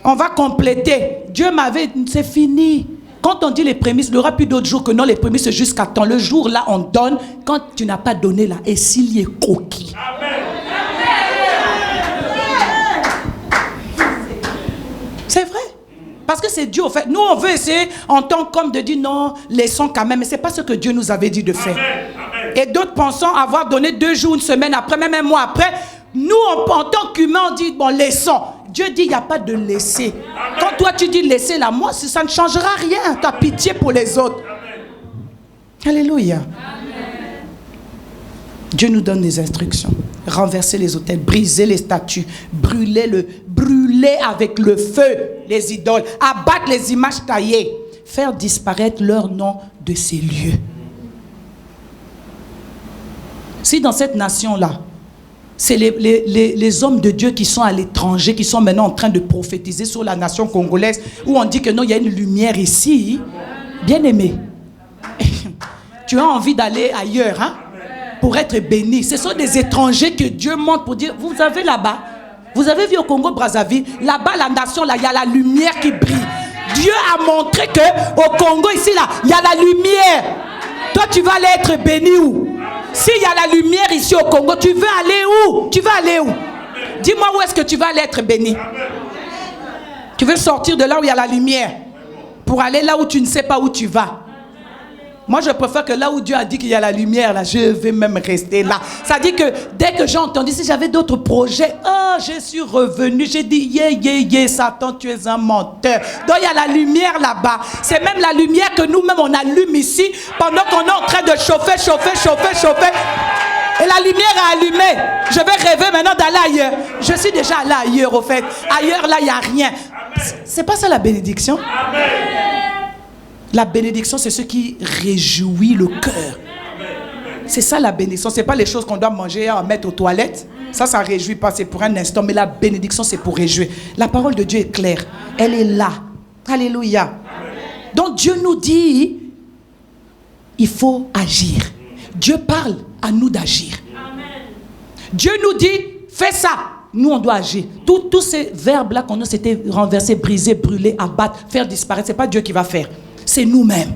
On va compléter. Dieu m'avait dit, c'est fini. Quand on dit les prémices, il n'y aura plus d'autres jours que non, les prémices c'est jusqu'à temps. Le jour là, on donne. Quand tu n'as pas donné là, et s'il y est coquille. Amen. C'est vrai. Parce que c'est Dieu, en fait. Nous, on veut essayer en tant qu'homme de dire non, laissons quand même. Mais ce n'est pas ce que Dieu nous avait dit de faire. Amen. Et d'autres pensant avoir donné 2 jours, une semaine après, même un mois après. Nous, en tant qu'humains, on dit bon, laissons. Dieu dit, il n'y a pas de laisser. Amen. Quand toi, tu dis laisser là, moi, ça ne changera rien. Tu as pitié pour les autres. Amen. Alléluia. Amen. Dieu nous donne des instructions. Renverser les autels, briser les statues, brûler avec le feu les idoles, abattre les images taillées, faire disparaître leur nom de ces lieux. Si dans cette nation-là, c'est les hommes de Dieu qui sont à l'étranger, qui sont maintenant en train de prophétiser sur la nation congolaise, où on dit que non, il y a une lumière ici. Bien aimé, tu as envie d'aller ailleurs, hein, pour être béni. Ce sont des étrangers que Dieu montre pour dire, vous avez là-bas, vous avez vu au Congo-Brazzaville, là-bas, la nation, là, il y a la lumière qui brille. Dieu a montré qu'au Congo, ici, là, il y a la lumière. Toi, tu vas aller être béni où? S'il y a la lumière ici au Congo, tu veux aller où? Tu vas aller où? Dis-moi où est-ce que tu vas aller être béni. Tu veux sortir de là où il y a la lumière pour aller là où tu ne sais pas où tu vas. Moi, je préfère que là où Dieu a dit qu'il y a la lumière, là, je vais même rester là. Ça dit que dès que j'ai entendu, si j'avais d'autres projets, je suis revenu. J'ai dit, Satan, tu es un menteur. Donc, il y a la lumière là-bas. C'est même la lumière que nous-mêmes, on allume ici pendant qu'on est en train de chauffer. Et la lumière est allumée. Je vais rêver maintenant d'aller ailleurs. Je suis déjà allé ailleurs, au fait. Ailleurs, là, il n'y a rien. C'est pas ça la bénédiction? Amen. La bénédiction, c'est ce qui réjouit le cœur. C'est ça la bénédiction. Ce n'est pas les choses qu'on doit manger à mettre aux toilettes. Ça ne réjouit pas, c'est pour un instant. Mais la bénédiction, c'est pour réjouir. La parole de Dieu est claire. Elle est là. Alléluia. Donc Dieu nous dit, il faut agir. Dieu parle à nous d'agir. Dieu nous dit, fais ça. Nous, on doit agir. Tous ces verbes-là qu'on a, c'était renverser, briser, brûler, abattre, faire disparaître. Ce n'est pas Dieu qui va faire. C'est nous-mêmes.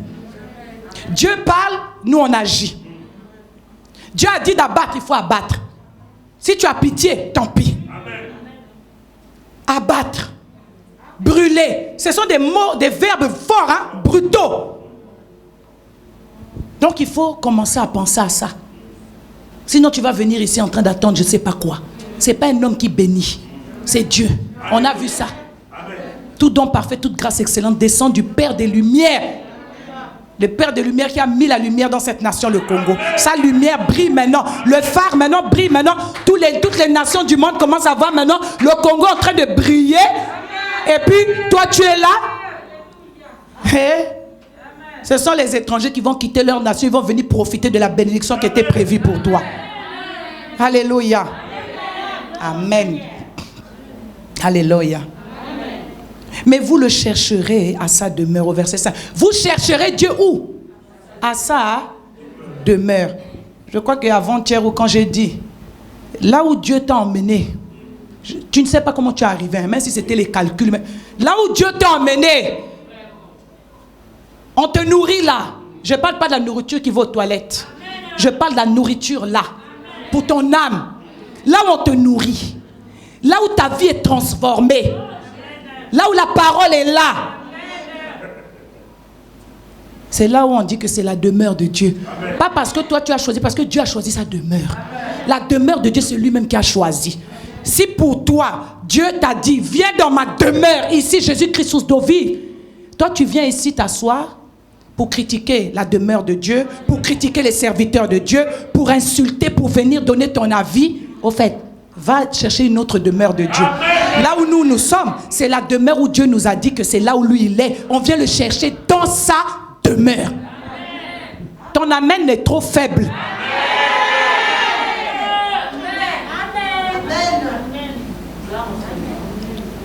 Dieu parle, nous, on agit. Dieu a dit d'abattre, il faut abattre. Si tu as pitié, tant pis. Abattre, brûler. Ce sont des mots, des verbes forts, hein, brutaux. Donc, il faut commencer à penser à ça. Sinon, tu vas venir ici en train d'attendre je ne sais pas quoi. Ce n'est pas un homme qui bénit. C'est Dieu. On a vu ça. Tout don parfait, toute grâce excellente descend du Père des Lumières. Le Père des Lumières qui a mis la lumière dans cette nation, le Congo. Sa lumière brille maintenant. Le phare maintenant brille maintenant. Toutes les nations du monde commencent à voir maintenant le Congo en train de briller. Et puis, toi, tu es là. Et ce sont les étrangers qui vont quitter leur nation. Ils vont venir profiter de la bénédiction qui était prévue pour toi. Alléluia. Amen. Alléluia. Mais vous le chercherez à sa demeure, au verset 5. Vous chercherez Dieu où? À sa demeure. Je crois qu'avant-hier ou quand j'ai dit, là où Dieu t'a emmené, tu ne sais pas comment tu es arrivé, même si c'était les calculs. Mais là où Dieu t'a emmené, on te nourrit là. Je ne parle pas de la nourriture qui va aux toilettes. Je parle de la nourriture là, pour ton âme. Là où on te nourrit. Là où ta vie est transformée. Là où la parole est là. C'est là où on dit que c'est la demeure de Dieu. Amen. Pas parce que toi tu as choisi, parce que Dieu a choisi sa demeure. Amen. La demeure de Dieu, c'est lui-même qui a choisi. Si pour toi, Dieu t'a dit, viens dans ma demeure ici, Jésus-Christ d'Oville. Toi tu viens ici t'asseoir pour critiquer la demeure de Dieu, pour critiquer les serviteurs de Dieu, pour insulter, pour venir donner ton avis. Au fait, va chercher une autre demeure de Dieu. Amen. Là où nous sommes, c'est la demeure où Dieu nous a dit que c'est là où lui il est. On vient le chercher dans sa demeure. Amen. Ton amen est trop faible. Amen.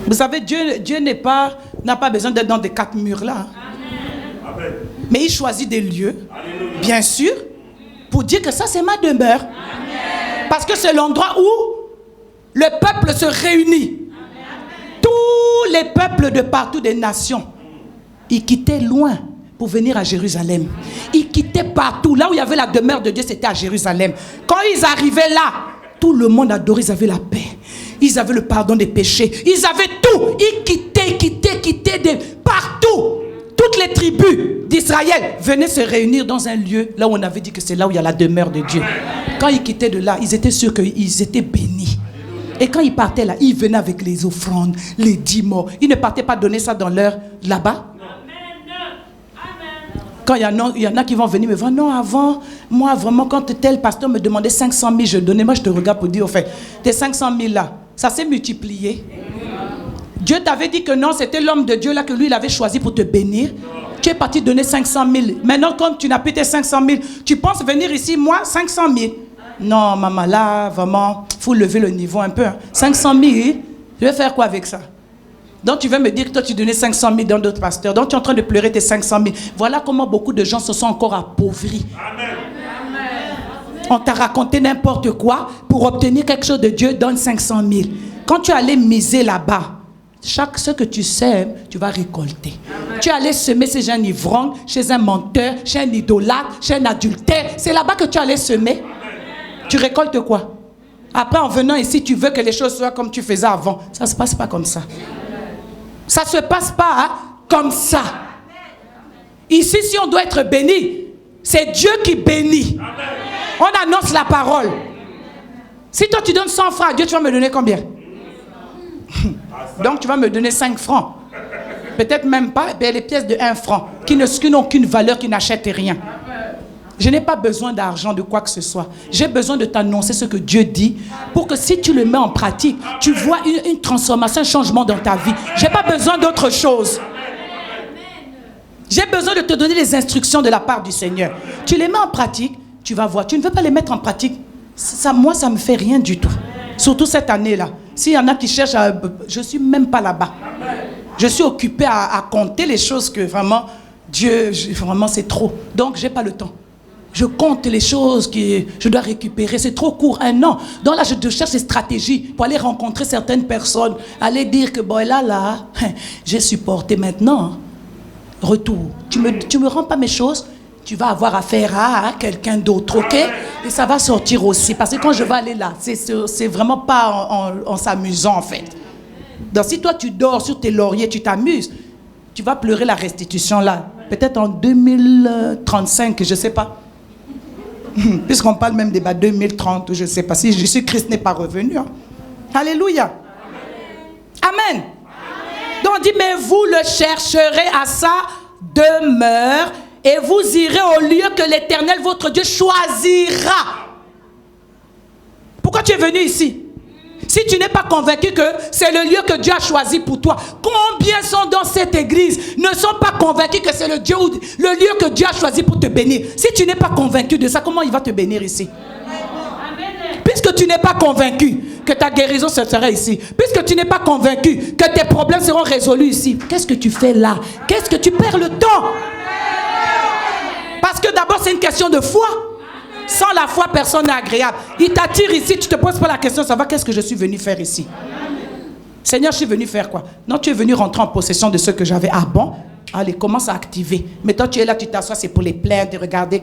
Vous savez, Dieu n'a pas besoin d'être dans des 4 murs là. Amen. Mais il choisit des lieux, bien sûr, pour dire que ça c'est ma demeure. Amen. Parce que c'est l'endroit où le peuple se réunit. Amen. Tous les peuples de partout des nations, ils quittaient loin pour venir à Jérusalem. Ils quittaient partout. Là où il y avait la demeure de Dieu, c'était à Jérusalem. Quand ils arrivaient là, tout le monde adorait, ils avaient la paix. Ils avaient le pardon des péchés. Ils avaient tout. Ils quittaient de partout. Toutes les tribus d'Israël venaient se réunir dans un lieu là où on avait dit que c'est là où il y a la demeure de Dieu. Quand ils quittaient de là, ils étaient sûrs qu'ils étaient bénis. Et quand ils partaient là, ils venaient avec les offrandes, les dîmes. Ils ne partaient pas donner ça dans leur là-bas. Quand il y en a qui vont venir me dire, non, avant, moi vraiment, quand tel pasteur me demandait 500 000, je donnais. Moi, je te regarde pour dire, au fait, tes 500 000 là, ça s'est multiplié. Dieu t'avait dit que non, c'était l'homme de Dieu là que lui, il avait choisi pour te bénir. Tu es parti donner 500 000. Maintenant, comme tu n'as plus tes 500 000, tu penses venir ici, moi, 500 000. Non, maman, là, vraiment, il faut lever le niveau un peu. Hein. 500 000, je vais faire quoi avec ça? Donc, tu vas me dire que toi, tu donnais 500 000 dans d'autres pasteurs. Donc, tu es en train de pleurer tes 500 000. Voilà comment beaucoup de gens se sont encore appauvris. Amen. On t'a raconté n'importe quoi pour obtenir quelque chose de Dieu, donne 500 000. Quand tu allais miser là-bas, ce que tu sèmes, tu vas récolter. Amen. Tu allais semer chez un ivrogne, chez un menteur, chez un idolâtre, chez un adultère. C'est là-bas que tu allais semer. Amen. Tu récoltes quoi? Après, en venant ici, tu veux que les choses soient comme tu faisais avant. Ça ne se passe pas comme ça. Ça ne se passe pas comme ça. Ici, si on doit être béni, c'est Dieu qui bénit. On annonce la parole. Si toi tu donnes 100 francs à Dieu, tu vas me donner combien? Donc tu vas me donner 5 francs. Peut-être même pas, les pièces de 1 franc qui n'ont aucune valeur, qui n'achètent rien. Je n'ai pas besoin d'argent, de quoi que ce soit. J'ai besoin de t'annoncer ce que Dieu dit pour que si tu le mets en pratique, tu vois une transformation, un changement dans ta vie. Je n'ai pas besoin d'autre chose. J'ai besoin de te donner les instructions de la part du Seigneur. Tu les mets en pratique, tu vas voir. Tu ne veux pas les mettre en pratique. Ça, moi, ça ne me fait rien du tout. Surtout cette année-là. S'il y en a qui cherchent à... Je ne suis même pas là-bas. Je suis occupée à compter les choses que vraiment, vraiment c'est trop. Donc, je n'ai pas le temps. Je compte les choses que je dois récupérer. C'est trop court, 1 an. Donc là, je cherche des stratégies pour aller rencontrer certaines personnes. Aller dire que, bon, là, j'ai supporté maintenant. Retour. Tu me rends pas mes choses, tu vas avoir affaire à quelqu'un d'autre, ok? Et ça va sortir aussi. Parce que quand je vais aller là, c'est vraiment pas en s'amusant, en fait. Donc si toi, tu dors sur tes lauriers, tu t'amuses, tu vas pleurer la restitution là. Peut-être en 2035, je sais pas. Puisqu'on parle même des 2030, je ne sais pas si Jésus-Christ n'est pas revenu. Hein. Alléluia. Amen. Amen. Donc on dit, mais vous le chercherez à sa demeure et vous irez au lieu que l'Éternel, votre Dieu, choisira. Pourquoi tu es venu ici? Si tu n'es pas convaincu que c'est le lieu que Dieu a choisi pour toi, combien sont dans cette église ne sont pas convaincus que c'est le lieu que Dieu a choisi pour te bénir? Si tu n'es pas convaincu de ça, comment il va te bénir ici? Puisque tu n'es pas convaincu que ta guérison se sera ici, puisque tu n'es pas convaincu que tes problèmes seront résolus ici, qu'est-ce que tu fais là? Qu'est-ce que tu perds le temps? Parce que d'abord, c'est une question de foi. Sans la foi, personne n'est agréable. Il t'attire ici, tu ne te poses pas la question, ça va, qu'est-ce que je suis venu faire ici? Seigneur, je suis venu faire quoi? Non, tu es venu rentrer en possession de ce que j'avais. Ah bon? Allez, commence à activer. Mais toi, tu es là, tu t'assois, c'est pour les plaindre, de regarder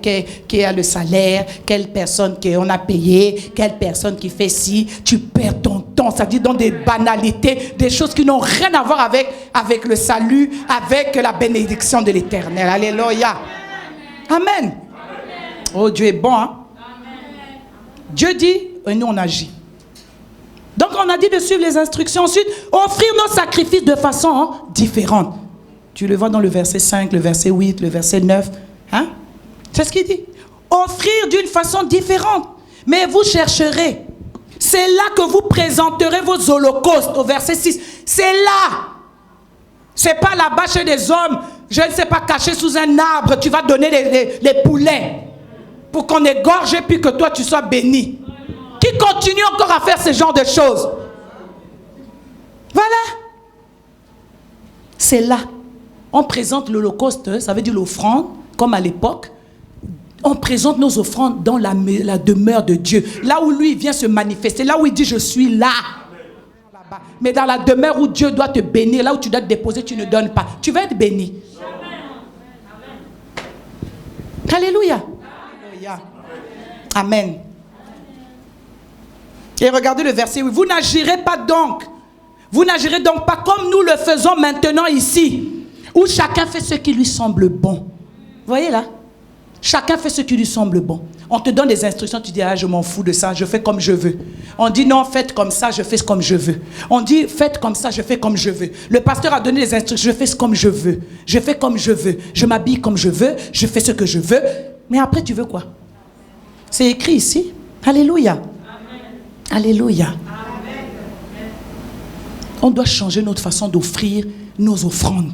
qui a le salaire, quelle personne qu'on a payé, quelle personne qui fait ci. Tu perds ton temps, ça dit dans des banalités, des choses qui n'ont rien à voir avec le salut, avec la bénédiction de l'Éternel. Alléluia. Amen. Oh, Dieu est bon, hein? Dieu dit, et nous on agit. Donc on a dit de suivre les instructions. Ensuite, offrir nos sacrifices de façon différente. Tu le vois dans le verset 5, le verset 8, le verset 9. Hein? C'est ce qu'il dit. Offrir d'une façon différente. Mais vous chercherez. C'est là que vous présenterez vos holocaustes, au verset 6. C'est là. C'est pas là-bas chez des hommes, je ne sais pas, caché sous un arbre, tu vas donner les poulets pour qu'on égorge et puis que toi tu sois béni. Qui continue encore à faire ce genre de choses? Voilà. C'est là. On présente l'holocauste, ça veut dire l'offrande, comme à l'époque. On présente nos offrandes dans la demeure de Dieu. Là où lui vient se manifester, là où il dit je suis là. Mais dans la demeure où Dieu doit te bénir, là où tu dois te déposer, tu ne donnes pas. Tu vas être béni. Alléluia. Amen. Et regardez le verset 8. Vous n'agirez pas donc. Vous n'agirez donc pas comme nous le faisons maintenant ici, où chacun fait ce qui lui semble bon. Vous voyez là? Chacun fait ce qui lui semble bon. On te donne des instructions, tu dis, ah, je m'en fous de ça, je fais comme je veux. On dit, non, faites comme ça, je fais comme je veux. On dit, faites comme ça, je fais comme je veux. Le pasteur a donné des instructions, je fais comme je veux. Je fais comme je veux. Je m'habille comme je veux, je fais ce que je veux. Mais après, tu veux quoi? C'est écrit ici. Alléluia. Amen. Alléluia. Amen. On doit changer notre façon d'offrir nos offrandes.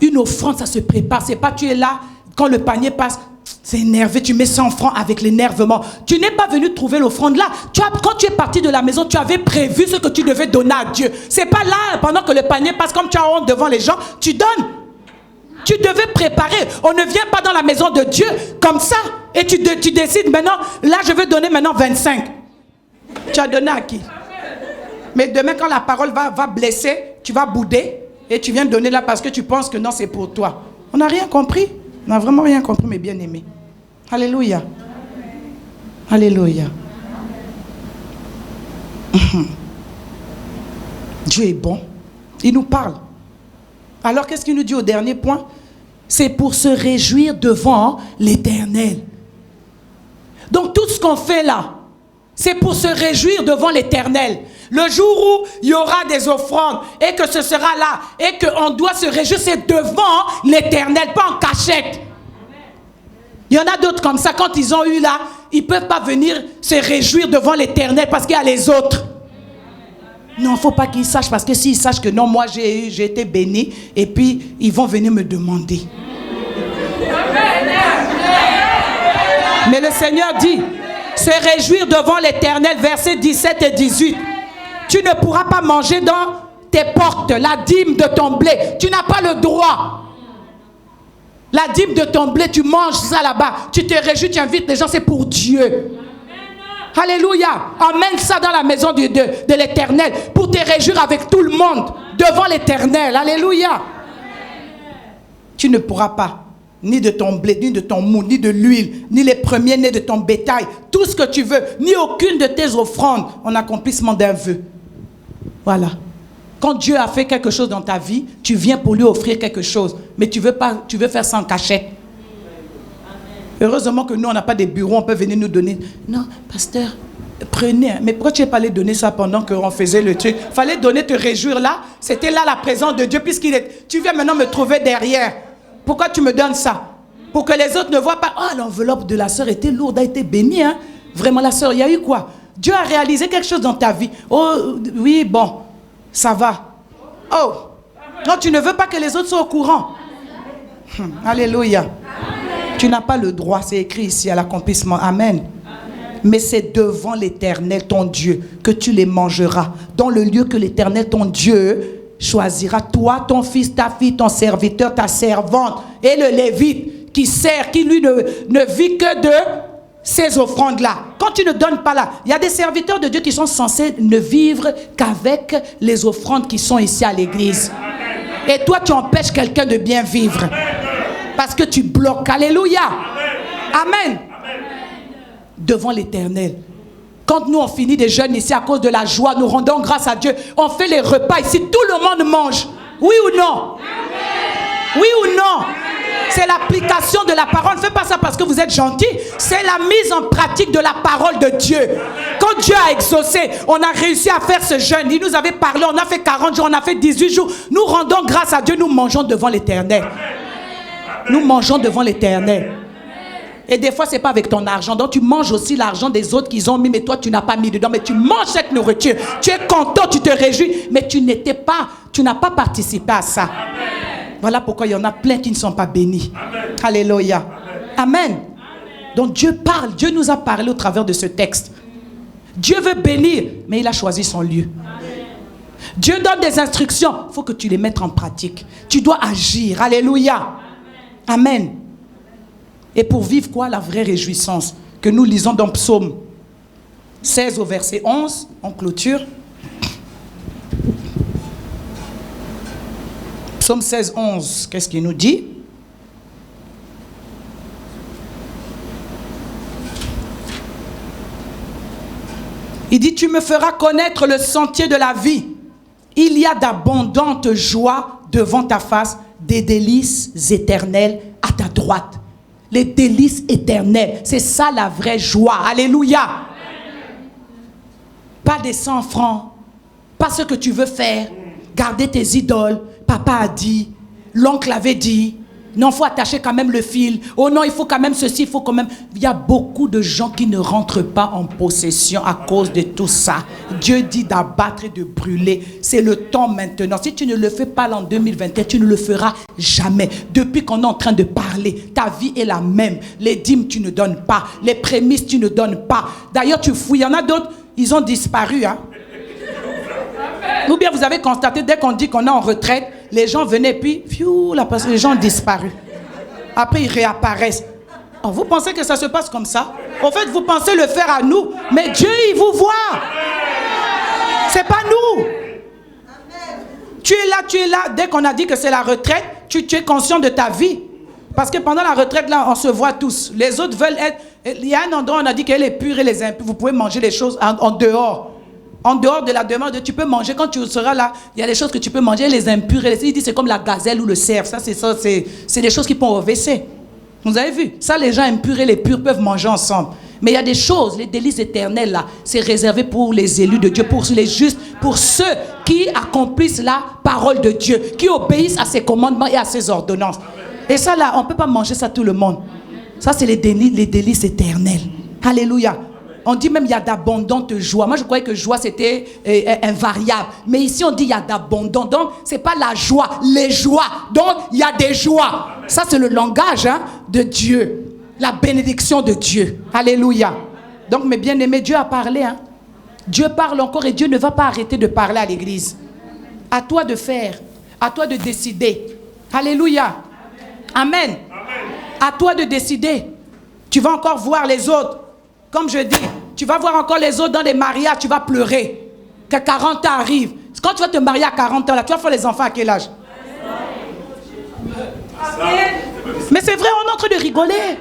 Une offrande, ça se prépare. C'est pas tu es là, quand le panier passe, c'est énervé, tu mets 100 francs avec l'énervement. Tu n'es pas venu trouver l'offrande là. Quand tu es parti de la maison, tu avais prévu ce que tu devais donner à Dieu. C'est pas là, pendant que le panier passe, comme tu as honte devant les gens, tu donnes. Tu devais préparer. On ne vient pas dans la maison de Dieu comme ça. Et tu décides maintenant, là je vais donner maintenant 25. Tu as donné à qui? Mais demain quand la parole va blesser, tu vas bouder et tu viens donner là parce que tu penses que non, c'est pour toi. On n'a rien compris. On n'a vraiment rien compris, mes bien-aimés. Alléluia. Alléluia. Dieu est bon. Il nous parle. Alors, qu'est-ce qu'il nous dit au dernier point? C'est pour se réjouir devant l'Éternel. Donc, tout ce qu'on fait là, c'est pour se réjouir devant l'Éternel. Le jour où il y aura des offrandes et que ce sera là et qu'on doit se réjouir, c'est devant l'Éternel, pas en cachette. Il y en a d'autres comme ça, quand ils ont eu là, ils ne peuvent pas venir se réjouir devant l'Éternel parce qu'il y a les autres. Non, il ne faut pas qu'ils sachent, parce que s'ils sachent que non, moi j'ai été béni, et puis ils vont venir me demander. Mais le Seigneur dit, se réjouir devant l'Éternel, versets 17 et 18. Tu ne pourras pas manger dans tes portes la dîme de ton blé. Tu n'as pas le droit. La dîme de ton blé, tu manges ça là-bas. Tu te réjouis, tu invites les gens, c'est pour Dieu. Alléluia. Emmène ça dans la maison de l'Éternel pour te réjouir avec tout le monde devant l'Éternel. Alléluia. Tu ne pourras pas, ni de ton blé, ni de ton mou, ni de l'huile, ni les premiers-nés de ton bétail, tout ce que tu veux, ni aucune de tes offrandes en accomplissement d'un vœu. Voilà. Quand Dieu a fait quelque chose dans ta vie, tu viens pour lui offrir quelque chose. Mais tu veux faire ça en cachette. Heureusement que nous, on n'a pas des bureaux, on peut venir nous donner. Non, pasteur, prenez. Mais pourquoi tu n'es pas allé donner ça pendant qu'on faisait le truc? Il fallait donner, te réjouir là. C'était là la présence de Dieu, puisqu'il est. Tu viens maintenant me trouver derrière. Pourquoi tu me donnes ça? Pour que les autres ne voient pas. Oh, l'enveloppe de la sœur était lourde, a été bénie. Hein? Vraiment, la sœur, il y a eu quoi? Dieu a réalisé quelque chose dans ta vie. Oh, oui, bon, ça va. Oh, non, tu ne veux pas que les autres soient au courant. Alléluia. Tu n'as pas le droit, c'est écrit ici à l'accomplissement. Amen. Mais c'est devant l'Éternel, ton Dieu, que tu les mangeras. Dans le lieu que l'Éternel, ton Dieu, choisira. Toi, ton fils, ta fille, ton serviteur, ta servante et le Lévite qui sert, qui lui ne vit que de ces offrandes-là. Quand tu ne donnes pas là, il y a des serviteurs de Dieu qui sont censés ne vivre qu'avec les offrandes qui sont ici à l'église. Et toi, tu empêches quelqu'un de bien vivre. Parce que tu bloques. Alléluia. Amen. Devant l'Éternel. Quand nous, on finit des jeûnes ici à cause de la joie, nous rendons grâce à Dieu. On fait les repas ici. Tout le monde mange. Oui ou non? Oui ou non? C'est l'application de la parole. Ne faites pas ça parce que vous êtes gentil. C'est la mise en pratique de la parole de Dieu. Quand Dieu a exaucé, on a réussi à faire ce jeûne. Il nous avait parlé, on a fait 40 jours, on a fait 18 jours. Nous rendons grâce à Dieu, nous mangeons devant l'Éternel. Nous mangeons devant l'Éternel. Et des fois, ce n'est pas avec ton argent. Donc, tu manges aussi l'argent des autres qu'ils ont mis, mais toi, tu n'as pas mis dedans. Mais tu manges cette nourriture. Tu es content, tu te réjouis, mais tu n'as pas participé à ça. Amen. Voilà pourquoi il y en a plein qui ne sont pas bénis. Amen. Alléluia. Amen. Amen. Donc, Dieu parle. Dieu nous a parlé au travers de ce texte. Dieu veut bénir, mais il a choisi son lieu. Amen. Dieu donne des instructions. Il faut que tu les mettes en pratique. Tu dois agir. Alléluia. Amen. Amen. Et pour vivre quoi? La vraie réjouissance que nous lisons dans Psaume 16 au verset 11, en clôture. Psaume 16, 11, qu'est-ce qu'il nous dit? Il dit, tu me feras connaître le sentier de la vie. Il y a d'abondantes joies devant ta face, des délices éternelles à ta droite. Les délices éternelles, c'est ça la vraie joie. Alléluia. Amen. Pas des 100 francs, pas ce que tu veux faire, garder tes idoles. Papa a dit, l'oncle avait dit, non, il faut attacher quand même le fil. Oh non, il faut quand même ceci, il faut quand même... Il y a beaucoup de gens qui ne rentrent pas en possession à cause de tout ça. Dieu dit d'abattre et de brûler. C'est le temps maintenant. Si tu ne le fais pas en 2021, tu ne le feras jamais. Depuis qu'on est en train de parler, ta vie est la même. Les dîmes, tu ne donnes pas. Les prémices, tu ne donnes pas. D'ailleurs, tu fouilles. Il y en a d'autres, ils ont disparu. Hein? Ou bien vous avez constaté, dès qu'on dit qu'on est en retraite, les gens venaient puis, les gens ont disparu. Après, ils réapparaissent. Oh, vous pensez que ça se passe comme ça? En fait, vous pensez le faire à nous, mais Dieu, il vous voit. C'est pas nous. Tu es là. Dès qu'on a dit que c'est la retraite, tu es conscient de ta vie. Parce que pendant la retraite, là, on se voit tous. Les autres veulent être... Il y a un endroit où on a dit qu'elle est pure et les impurs. Vous pouvez manger les choses en dehors. En dehors de la demande, tu peux manger. Quand tu seras là, il y a des choses que tu peux manger, les impurs. Il dit c'est comme la gazelle ou le cerf. Ça, c'est des choses qui vont au WC. Vous avez vu? Ça, les gens impurs et les purs peuvent manger ensemble. Mais il y a des choses, les délices éternelles, là, c'est réservé pour les élus de Dieu, pour les justes, pour ceux qui accomplissent la parole de Dieu, qui obéissent à ses commandements et à ses ordonnances. Et ça, là, on ne peut pas manger ça tout le monde. Ça, c'est les délices éternelles. Alléluia. On dit même il y a d'abondantes joies. Moi, je croyais que joie, c'était invariable. Mais ici, on dit il y a d'abondant. Donc, ce n'est pas la joie, les joies. Donc, il y a des joies. Ça, c'est le langage de Dieu. La bénédiction de Dieu. Alléluia. Donc, mes bien-aimés, Dieu a parlé. Hein? Dieu parle encore et Dieu ne va pas arrêter de parler à l'église. À toi de faire. À toi de décider. Alléluia. Amen. À toi de décider. Tu vas encore voir les autres. Comme je dis, tu vas voir encore les autres dans les mariages, tu vas pleurer. Que 40 ans arrivent. Quand tu vas te marier à 40 ans, là, tu vas faire les enfants à quel âge? Mais c'est vrai, on est en train de rigoler.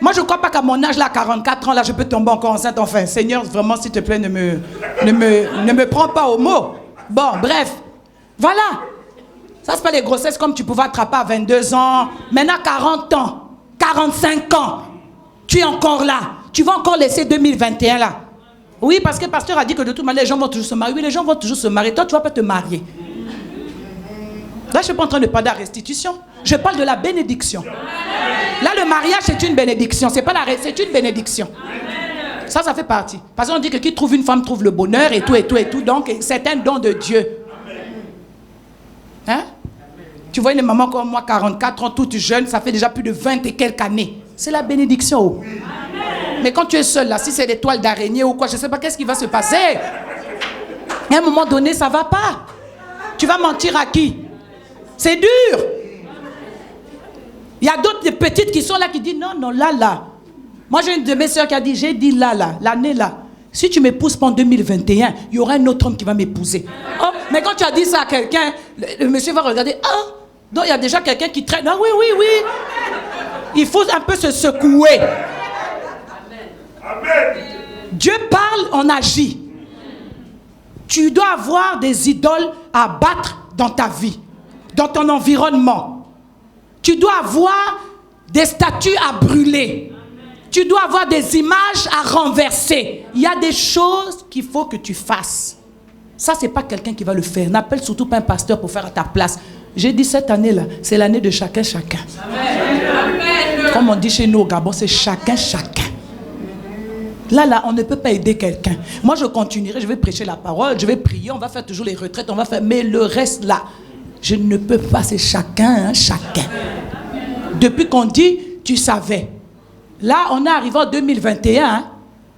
Moi, je ne crois pas qu'à mon âge, là, 44 ans, là, je peux tomber encore enceinte. Enfin, Seigneur, vraiment, s'il te plaît, ne me prends pas au mot. Bon, bref. Voilà. Ça, c'est pas les grossesses comme tu pouvais attraper à 22 ans. Maintenant, 40 ans, 45 ans. Tu es encore là. Tu vas encore laisser 2021 là. Oui, parce que le pasteur a dit que de toute manière, les gens vont toujours se marier. Oui, les gens vont toujours se marier. Toi, tu ne vas pas te marier. Là, je ne suis pas en train de parler de la restitution. Je parle de la bénédiction. Là, le mariage, c'est une bénédiction. C'est pas la c'est une bénédiction. Ça fait partie. Parce qu'on dit que qui trouve une femme trouve le bonheur et tout, et tout, et tout. Donc, c'est un don de Dieu. Hein? Tu vois une maman comme moi, 44 ans, toute jeune, ça fait déjà plus de 20 et quelques années. C'est la bénédiction. Mais quand tu es seul là, si c'est des toiles d'araignée ou quoi, je ne sais pas qu'est-ce qui va se passer. À un moment donné, ça ne va pas. Tu vas mentir à qui? C'est dur. Il y a d'autres petites qui sont là qui disent non, là. Moi, j'ai une de mes soeurs qui a dit, j'ai dit là, l'année là. Si tu m'épouses pas en 2021, il y aura un autre homme qui va m'épouser. Oh, mais quand tu as dit ça à quelqu'un, le monsieur va regarder, ah, donc il y a déjà quelqu'un qui traîne. Ah oui. Il faut un peu se secouer. Amen. Dieu parle, on agit. Tu dois avoir des idoles à battre dans ta vie, dans ton environnement. Tu dois avoir des statues à brûler. Tu dois avoir des images à renverser. Il y a des choses qu'il faut que tu fasses. Ça, ce n'est pas quelqu'un qui va le faire. N'appelle surtout pas un pasteur pour faire à ta place. J'ai dit cette année-là, c'est l'année de chacun. Amen. Comme on dit chez nous au Gabon, c'est chacun. Là, on ne peut pas aider quelqu'un. Moi, je continuerai, je vais prêcher la parole, je vais prier, on va faire toujours les retraites, on va faire... Mais le reste, là, je ne peux pas, c'est chacun. Depuis qu'on dit, tu savais. Là, on est arrivé en 2021,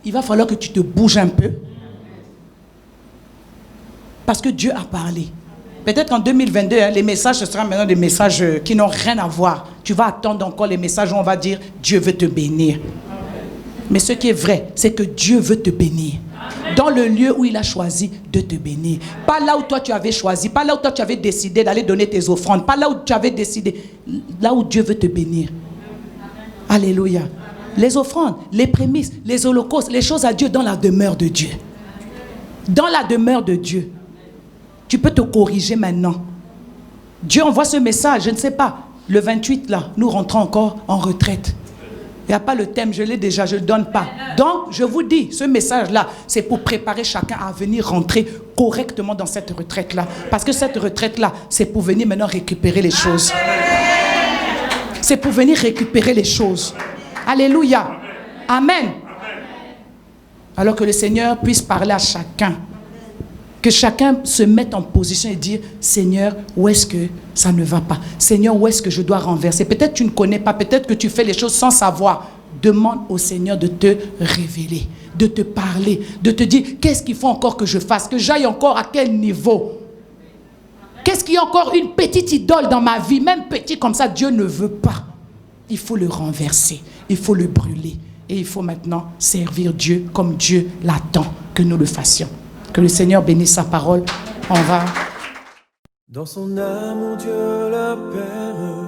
il va falloir que tu te bouges un peu. Parce que Dieu a parlé. Peut-être qu'en 2022, les messages, ce seront maintenant des messages qui n'ont rien à voir. Tu vas attendre encore les messages où on va dire, Dieu veut te bénir. Mais ce qui est vrai, c'est que Dieu veut te bénir. Dans le lieu où il a choisi de te bénir. Pas là où toi tu avais choisi, pas là où toi tu avais décidé d'aller donner tes offrandes, pas là où tu avais décidé, là où Dieu veut te bénir. Alléluia. Les offrandes, les prémices, les holocaustes, les choses à Dieu dans la demeure de Dieu. Dans la demeure de Dieu. Tu peux te corriger maintenant. Dieu envoie ce message, je ne sais pas. Le 28 là, nous rentrons encore en retraite. Il n'y a pas le thème, je l'ai déjà, je ne le donne pas. Donc, je vous dis, ce message-là, c'est pour préparer chacun à venir rentrer correctement dans cette retraite-là. Parce que cette retraite-là, c'est pour venir maintenant récupérer les choses. C'est pour venir récupérer les choses. Alléluia. Amen. Alors que le Seigneur puisse parler à chacun. Que chacun se mette en position et dire, Seigneur, où est-ce que ça ne va pas? Seigneur, où est-ce que je dois renverser? Peut-être tu ne connais pas, peut-être que tu fais les choses sans savoir. Demande au Seigneur de te révéler, de te parler, de te dire, qu'est-ce qu'il faut encore que je fasse? Que j'aille encore à quel niveau? Qu'est-ce qu'il y a encore une petite idole dans ma vie? Même petit comme ça, Dieu ne veut pas. Il faut le renverser, il faut le brûler. Et il faut maintenant servir Dieu comme Dieu l'attend que nous le fassions. Que le Seigneur bénisse sa parole. On va... Dans son amour, Dieu la Père